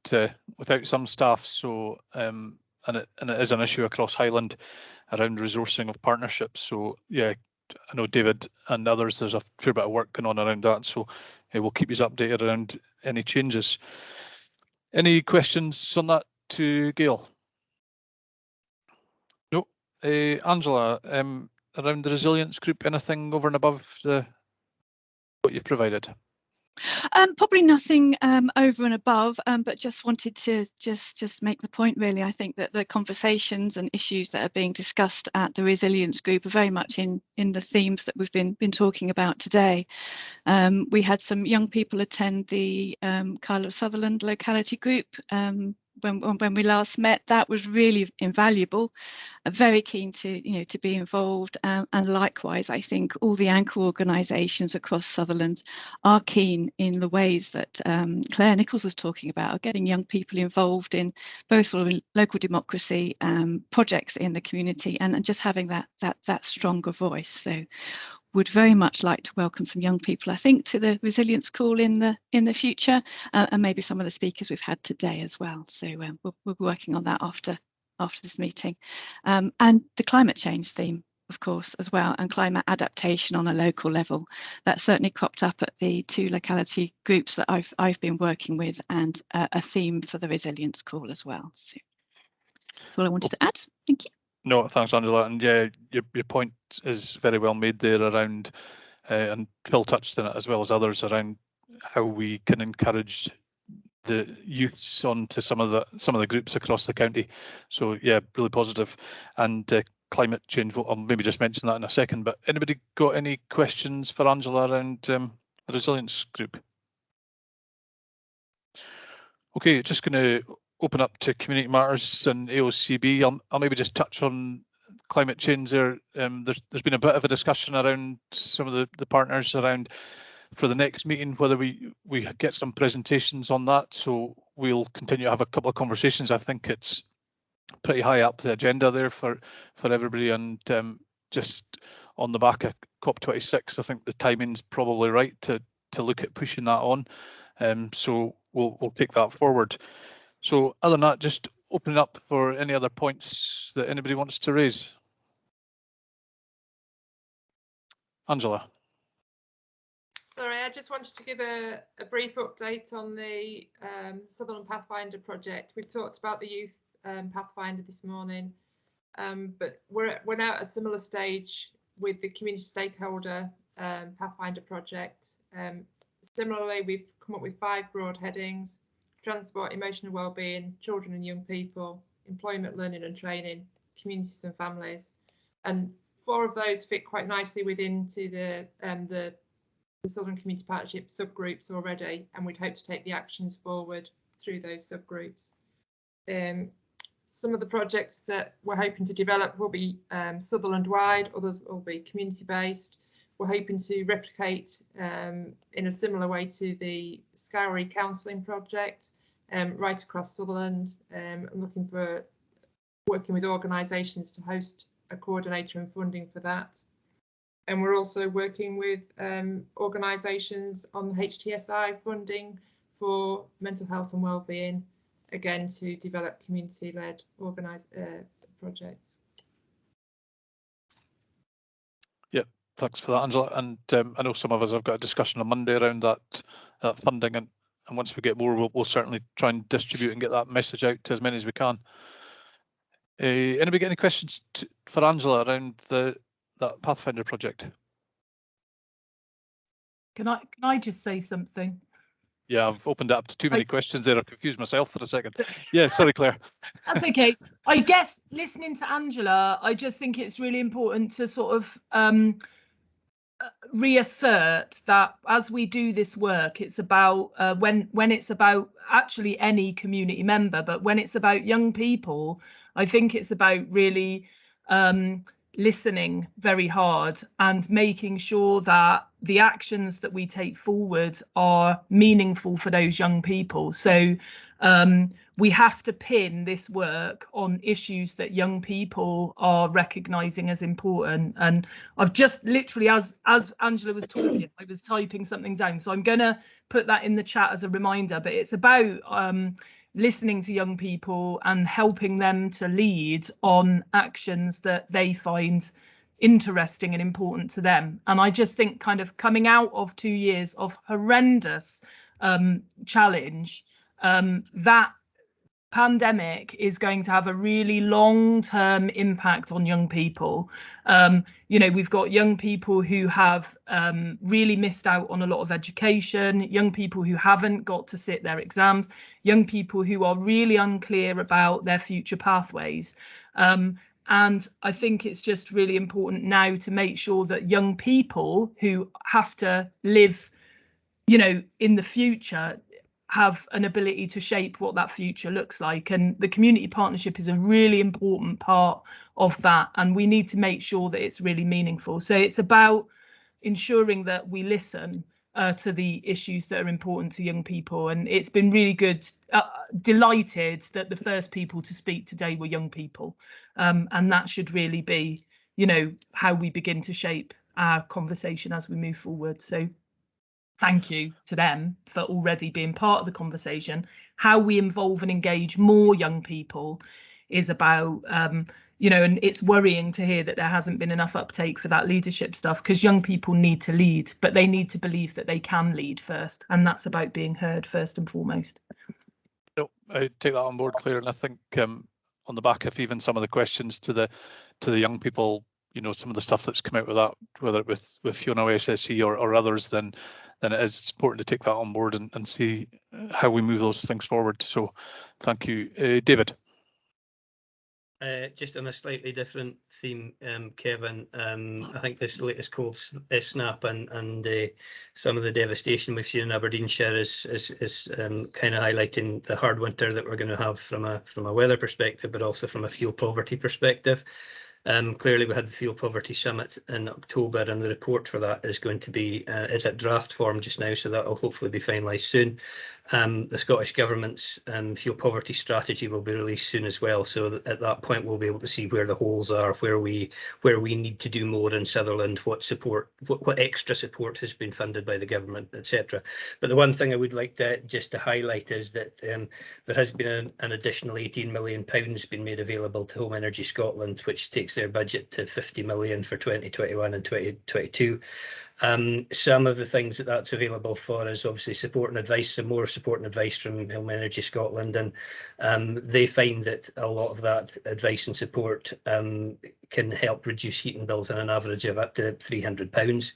some staff. So and it is an issue across Highland around resourcing of partnerships. So yeah, I know David and others, there's a fair bit of work going on around that. So we'll keep you updated around any changes. Any questions on that to Gail? No. Angela, around the resilience group, anything over and above what you've provided? Probably nothing over and above, but just wanted to just make the point really. I think that the conversations and issues that are being discussed at the resilience group are very much in the themes that we've been talking about today. We had some young people attend the Kyle of Sutherland locality group when we last met. That was really invaluable. Very keen to to be involved, and likewise I think all the anchor organisations across Sutherland are keen in the ways that Claire Nichols was talking about, getting young people involved in both sort of local democracy projects in the community, and just having that stronger voice. So would very much like to welcome some young people, I think, to the resilience call in the future, and maybe some of the speakers we've had today as well. So we're working on that after this meeting, and the climate change theme, of course, as well, and climate adaptation on a local level. That certainly cropped up at the 2 locality groups that I've been working with, and a theme for the resilience call as well. So that's all I wanted to add. Thank you. No, thanks, Angela. And yeah, your point is very well made there around, and Phil touched on it as well as others, around how we can encourage the youths onto some of the groups across the county. So yeah, really positive. And climate change, I'll maybe just mention that in a second. But anybody got any questions for Angela around the resilience group? Okay, just going to open up to community matters and AOCB. I'll maybe just touch on climate change there. There's been a bit of a discussion around some of the partners around for the next meeting, whether we get some presentations on that. So we'll continue to have a couple of conversations. I think it's pretty high up the agenda there for everybody, and just on the back of COP26, I think the timing's probably right to look at pushing that on. So we'll take that forward. So other than that, just open up for any other points that anybody wants to raise. Angela. Sorry, I just wanted to give a brief update on the Sutherland Pathfinder project. We've talked about the youth Pathfinder this morning, but we're now at a similar stage with the community stakeholder Pathfinder project. Similarly, we've come up with 5 broad headings: transport, emotional wellbeing, children and young people, employment, learning and training, communities and families. And 4 of those fit quite nicely within the Southern Community Partnership subgroups already, and we'd hope to take the actions forward through those subgroups. Some of the projects that we're hoping to develop will be Sutherland-wide, others will be community-based. We're hoping to replicate in a similar way to the Scourie Counselling Project right across Sutherland. I'm looking for working with organisations to host a coordinator and funding for that. And we're also working with organisations on HTSI funding for mental health and wellbeing, again to develop community-led projects. Yeah, thanks for that, Angela. And I know some of us have got a discussion on Monday around that funding, and once we get more, we'll certainly try and distribute and get that message out to as many as we can. Anybody got any questions for Angela around that Pathfinder project? Can I just say something? Yeah, I've opened it up to too many questions there. I confused myself for a second. Yeah, sorry, Claire. That's okay. I guess listening to Angela, I just think it's really important to sort of reassert that as we do this work, it's about when it's about actually any community member, but when it's about young people, I think it's about really listening very hard and making sure that the actions that we take forward are meaningful for those young people. So we have to pin this work on issues that young people are recognising as important. And I've just literally, as Angela was talking, I was typing something down. So I'm going to put that in the chat as a reminder, but it's about listening to young people and helping them to lead on actions that they find interesting and important to them. And I just think kind of coming out of 2 years of horrendous challenge, that pandemic is going to have a really long-term impact on young people. You know, we've got young people who have really missed out on a lot of education, young people who haven't got to sit their exams, young people who are really unclear about their future pathways. And I think it's just really important now to make sure that young people who have to live, you know, in the future have an ability to shape what that future looks like. And the community partnership is a really important part of that. And we need to make sure that it's really meaningful. So it's about ensuring that we listen to the issues that are important to young people. And it's been really good, delighted that the first people to speak today were young people. And that should really be, you know, how we begin to shape our conversation as we move forward. So thank you to them for already being part of the conversation. How we involve and engage more young people is about, you know, and it's worrying to hear that there hasn't been enough uptake for that leadership stuff, because young people need to lead, but they need to believe that they can lead first. And that's about being heard first and foremost. No, I take that on board, Claire, and I think on the back of even some of the questions to the young people, you know, some of the stuff that's come out with that, whether with Fiona SSE or others, then it is important to take that on board and see how we move those things forward. So thank you. David. Just on a slightly different theme, Kevin, I think this latest cold snap and some of the devastation we've seen in Aberdeenshire is kind of highlighting the hard winter that we're going to have from a weather perspective, but also from a fuel poverty perspective. Clearly, we had the Fuel Poverty Summit in October, and the report for that is going to be it's at draft form just now, so that will hopefully be finalised soon. The Scottish Government's fuel poverty strategy will be released soon as well, so at that point we'll be able to see where the holes are, where we need to do more in Sutherland, what extra support has been funded by the government, etc. But the one thing I would like to highlight is that there has been an additional £18 million been made available to Home Energy Scotland, which takes their budget to 50 million for 2021 and 2022. Some of the things that's available for is obviously support and advice, some more support and advice from Home Energy Scotland, and they find that a lot of that advice and support can help reduce heating bills on an average of up to £300.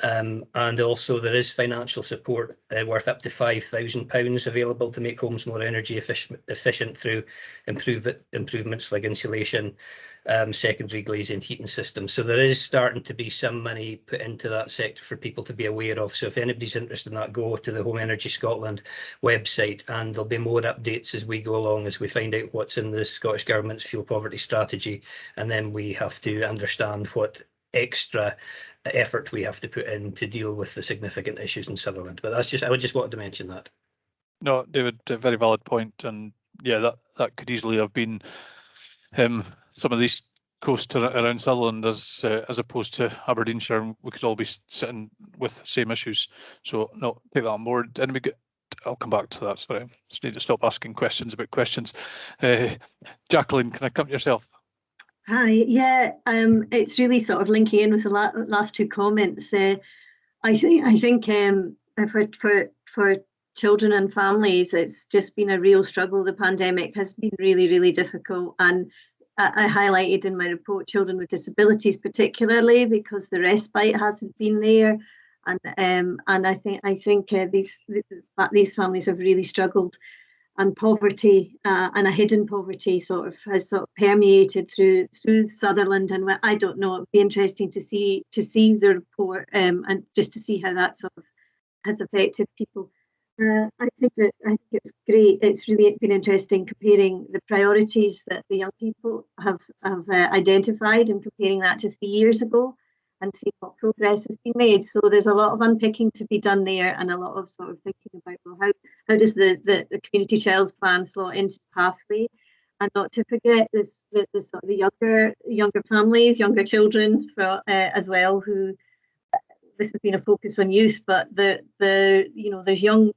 And also there is financial support worth up to £5,000 available to make homes more energy efficient through improvements like insulation, secondary glazing, heating systems. So there is starting to be some money put into that sector for people to be aware of. So if anybody's interested in that, go to the Home Energy Scotland website, and there'll be more updates as we go along, as we find out what's in the Scottish Government's fuel poverty strategy, and then we have to understand what extra effort we have to put in to deal with the significant issues in Sutherland. But that's just, I just wanted to mention that. No, David, a very valid point, and yeah, that could easily have been some of these coast around Sutherland as opposed to Aberdeenshire, and we could all be sitting with the same issues. So no, take that on board. And I'll come back to that. Sorry, just need to stop asking questions about questions. Jacqueline, can I come to yourself? Hi, yeah, it's really sort of linking in with the last two comments. I think for children and families, it's just been a real struggle. The pandemic has been really, really difficult, and I highlighted in my report children with disabilities particularly, because the respite hasn't been there, and I think these families have really struggled. And poverty and a hidden poverty has permeated through Sutherland, and I don't know. It'd be interesting to see the report and just to see how that sort of has affected people. I think it's great. It's really been interesting comparing the priorities that the young people have identified and comparing that to 3 years ago, and see what progress has been made. So there's a lot of unpicking to be done there, and a lot of sort of thinking about, well, how does the community child's plan slot into the pathway, and not to forget the sort of the younger families, younger children as well, who this has been a focus on youth, but there's young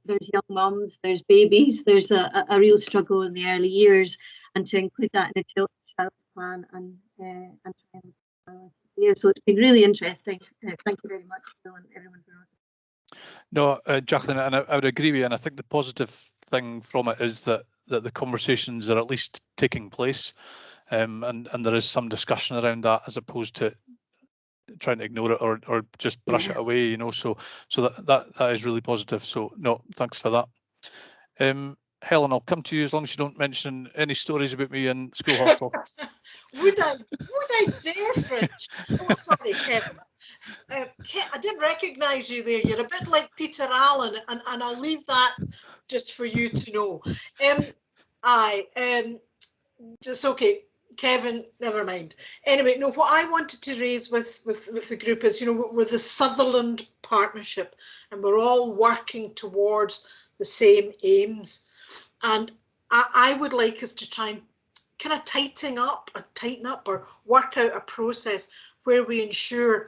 mums, there's babies, there's a real struggle in the early years, and to include that in a child's plan and try and so it's been really interesting. Thank you very much, Phil, and everyone for No, Jacqueline, and I would agree with you, and I think the positive thing from it is that that the conversations are at least taking place, and there is some discussion around that, as opposed to trying to ignore it or just brush it away, you know. So that is really positive. So no, thanks for that. Helen, I'll come to you as long as you don't mention any stories about me in school hostel. Would I dare, Fridge? Oh, sorry, Kevin. I didn't recognise you there. You're a bit like Peter Allen, and I'll leave that just for you to know. Just okay, Kevin, never mind. Anyway, no, what I wanted to raise with the group is, you know, we're the Sutherland Partnership, and we're all working towards the same aims. And I would like us to try and kind of tighten up or work out a process where we ensure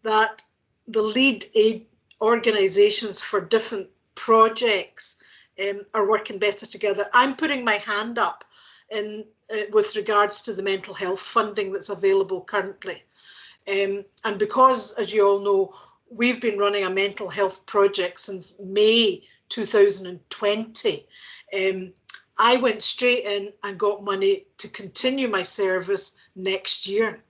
that the lead aid organisations for different projects are working better together. I'm putting my hand up in with regards to the mental health funding that's available currently. And because, as you all know, we've been running a mental health project since May 2020. I went straight in and got money to continue my service next year.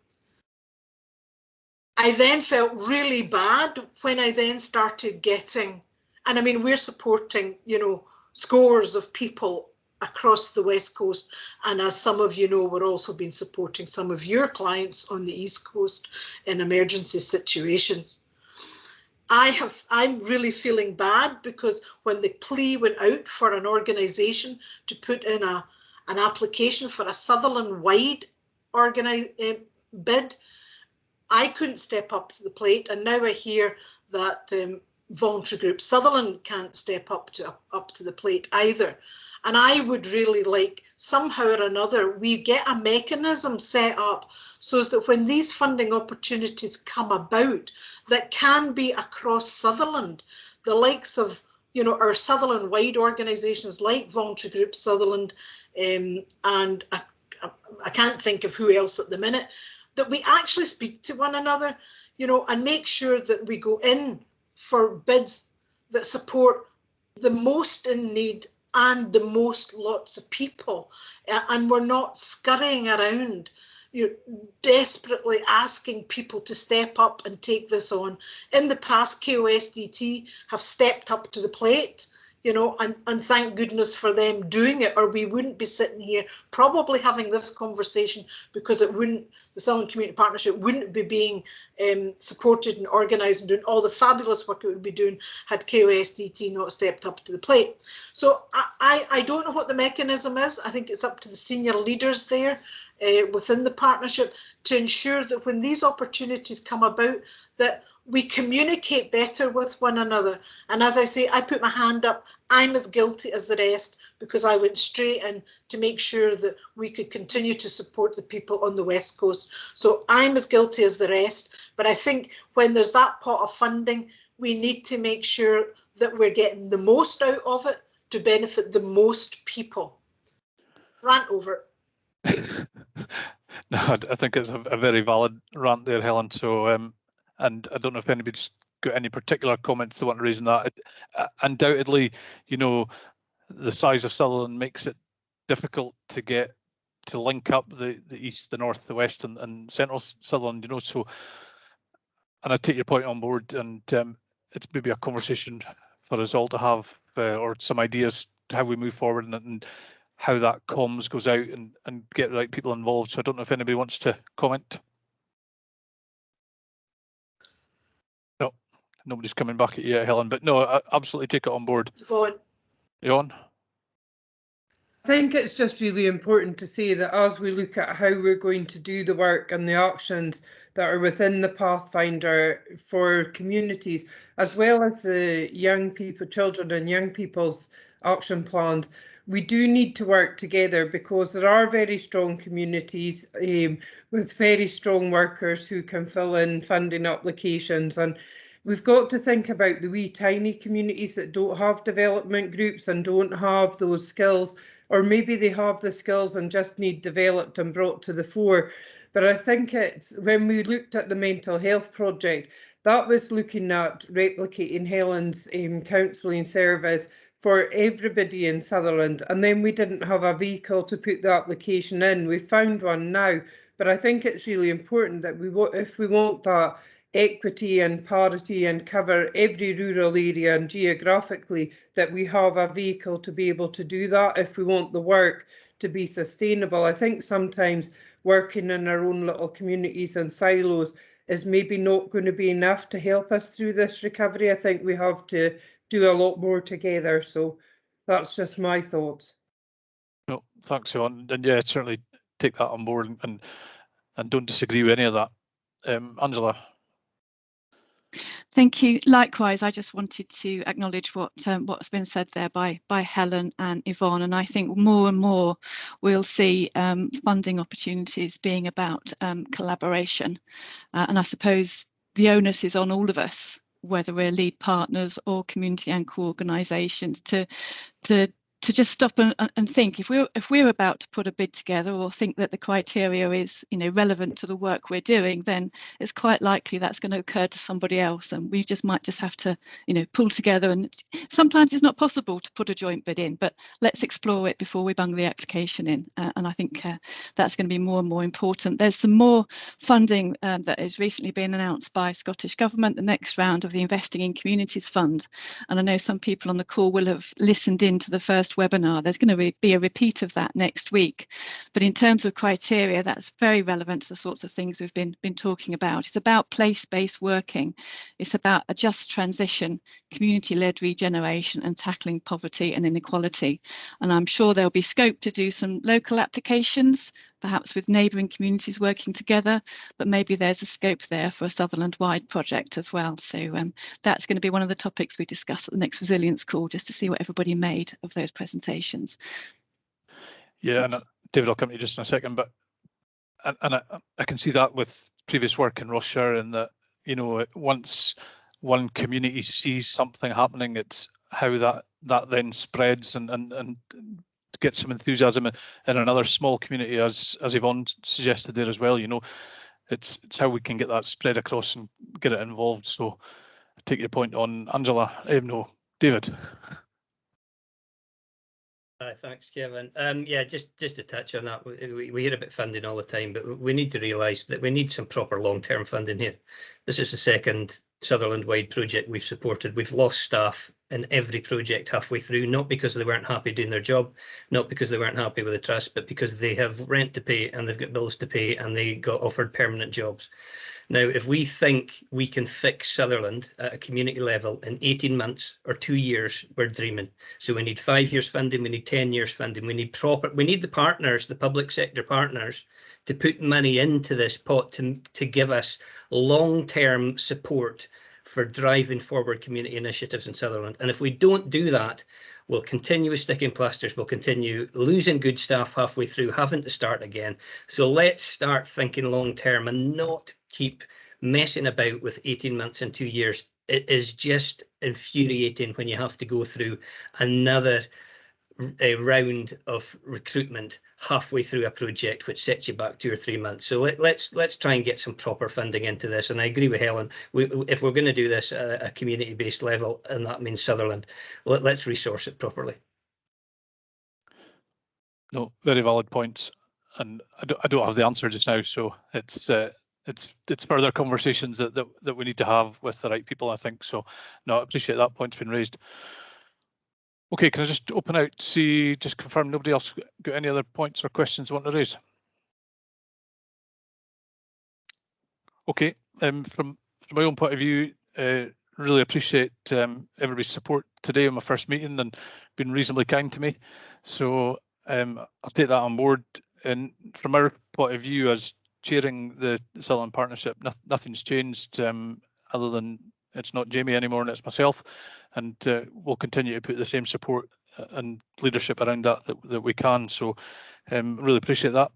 I then felt really bad when I then started getting, and I mean, we're supporting, you know, scores of people across the West Coast. And as some of you know, we're also been supporting some of your clients on the East Coast in emergency situations. I'm really feeling bad because when the plea went out for an organisation to put in an application for a Sutherland-wide bid, I couldn't step up to the plate, and now I hear that voluntary group Sutherland can't step up to the plate either. And I would really like, somehow or another, we get a mechanism set up so that when these funding opportunities come about that can be across Sutherland, the likes of, you know, our Sutherland-wide organisations like Voluntary Group Sutherland, and I can't think of who else at the minute, that we actually speak to one another, you know, and make sure that we go in for bids that support the most in need and the most lots of people, and we're not scurrying around, you know, desperately asking people to step up and take this on. In the past, KOSDT have stepped up to the plate, you know, and thank goodness for them doing it, or we wouldn't be sitting here probably having this conversation, because it wouldn't, the Sutherland Community Partnership wouldn't be being supported and organised and doing all the fabulous work it would be doing had KOSDT not stepped up to the plate. So I don't know what the mechanism is. I think it's up to the senior leaders there within the partnership to ensure that when these opportunities come about, that we communicate better with one another. And as I say, I put my hand up. I'm as guilty as the rest, because I went straight in to make sure that we could continue to support the people on the West Coast. So I'm as guilty as the rest. But I think when there's that pot of funding, we need to make sure that we're getting the most out of it to benefit the most people. Rant over. No, I think it's a very valid rant there, Helen. So, and I don't know if anybody's got any particular comments they want to raise on that. Undoubtedly, you know, the size of Sutherland makes it difficult to link up the east, the north, the west, and central Sutherland, you know. So, and I take your point on board, and it's maybe a conversation for us all to have, or some ideas how we move forward, and how that comms goes out and get the right people involved. So I don't know if anybody wants to comment. No, nobody's coming back at you yet, Helen, but no, I absolutely take it on board. Yvonne? I think it's just really important to say that as we look at how we're going to do the work and the actions that are within the Pathfinder for communities, as well as the young people, children and young people's action plans, we do need to work together, because there are very strong communities with very strong workers who can fill in funding applications. And we've got to think about the wee tiny communities that don't have development groups and don't have those skills, or maybe they have the skills and just need developed and brought to the fore. But I think it's, when we looked at the mental health project, that was looking at replicating Helen's counselling service for everybody in Sutherland, and then we didn't have a vehicle to put the application in. We found one now, but I think it's really important that if we want that equity and parity and cover every rural area and geographically, that we have a vehicle to be able to do that if we want the work to be sustainable. I think sometimes working in our own little communities and silos is maybe not going to be enough to help us through this recovery. I think we have to do a lot more together. So that's just my thoughts. No, thanks, Yvonne. And yeah, certainly take that on board and don't disagree with any of that. Angela. Thank you. Likewise, I just wanted to acknowledge what's been said there by Helen and Yvonne, and I think more and more we'll see funding opportunities being about collaboration, and I suppose the onus is on all of us, whether we're lead partners or community anchor organisations, to just stop and think, if we're about to put a bid together or think that the criteria is relevant to the work we're doing, then it's quite likely that's going to occur to somebody else, and we might just have to pull together. And sometimes it's not possible to put a joint bid in, but let's explore it before we bung the application in, and I think that's going to be more and more important. There's some more funding that has recently been announced by Scottish Government, the next round of the Investing in Communities Fund, and I know some people on the call will have listened in to the first webinar. There's going to be a repeat of that next week, but in terms of criteria, that's very relevant to the sorts of things we've been talking about. It's about place-based working, it's about a just transition, community-led regeneration, and tackling poverty and inequality. And I'm sure there'll be scope to do some local applications, perhaps with neighbouring communities working together, but maybe there's a scope there for a Sutherland-wide project as well. So that's going to be one of the topics we discuss at the next resilience call, just to see what everybody made of those presentations. Yeah, and David, I'll come to you just in a second, but I can see that with previous work in Russia, and that once one community sees something happening, it's how that then spreads and get some enthusiasm in another small community, as Yvonne suggested there as well. It's how we can get that spread across and get it involved. So I take your point on Angela. No, David. Thanks, Kevin. Yeah, just to touch on that, we hear about funding all the time, but we need to realise that we need some proper long-term funding here. This is the second Sutherland-wide project we've supported. We've lost staff in every project halfway through, not because they weren't happy doing their job, not because they weren't happy with the trust, but because they have rent to pay and they've got bills to pay and they got offered permanent jobs. Now, if we think we can fix Sutherland at a community level in 18 months or 2 years, we're dreaming. So we need 5 years funding, we need 10 years funding, we need the partners, the public sector partners, to put money into this pot to give us long-term support for driving forward community initiatives in Sutherland. And if we don't do that, we'll continue with sticking plasters, we'll continue losing good staff halfway through, having to start again. So let's start thinking long-term and not keep messing about with 18 months and 2 years. It is just infuriating when you have to go through another round of recruitment halfway through a project, which sets you back 2 or 3 months. So let's try and get some proper funding into this. And I agree with Helen, if we're going to do this at a community-based level, and that means Sutherland, let's resource it properly. No, very valid points, and I don't have the answer just now, so it's further conversations that we need to have with the right people, I think. So no, I appreciate that point's been raised. Okay, can I just open out, just confirm nobody else got any other points or questions they want to raise? Okay, from my own point of view, really appreciate everybody's support today on my first meeting and been reasonably kind to me. So I'll take that on board. And from our point of view as chairing the Sutherland Partnership, nothing's changed other than it's not Jamie anymore and it's myself, and we'll continue to put the same support and leadership around that we can. So really appreciate that.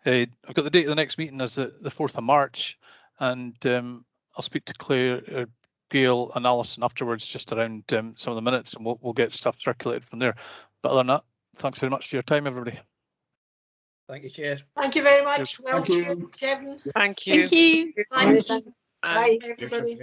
I've got the date of the next meeting as the 4th of March, and I'll speak to Claire, Gail and Alison afterwards just around some of the minutes, and we'll get stuff circulated from there. But other than that, thanks very much for your time, everybody. Thank you, Chair. Thank you very much. Cheers. Well, Kevin. Thank you. Thank you. Thank you. Bye. Bye, everybody.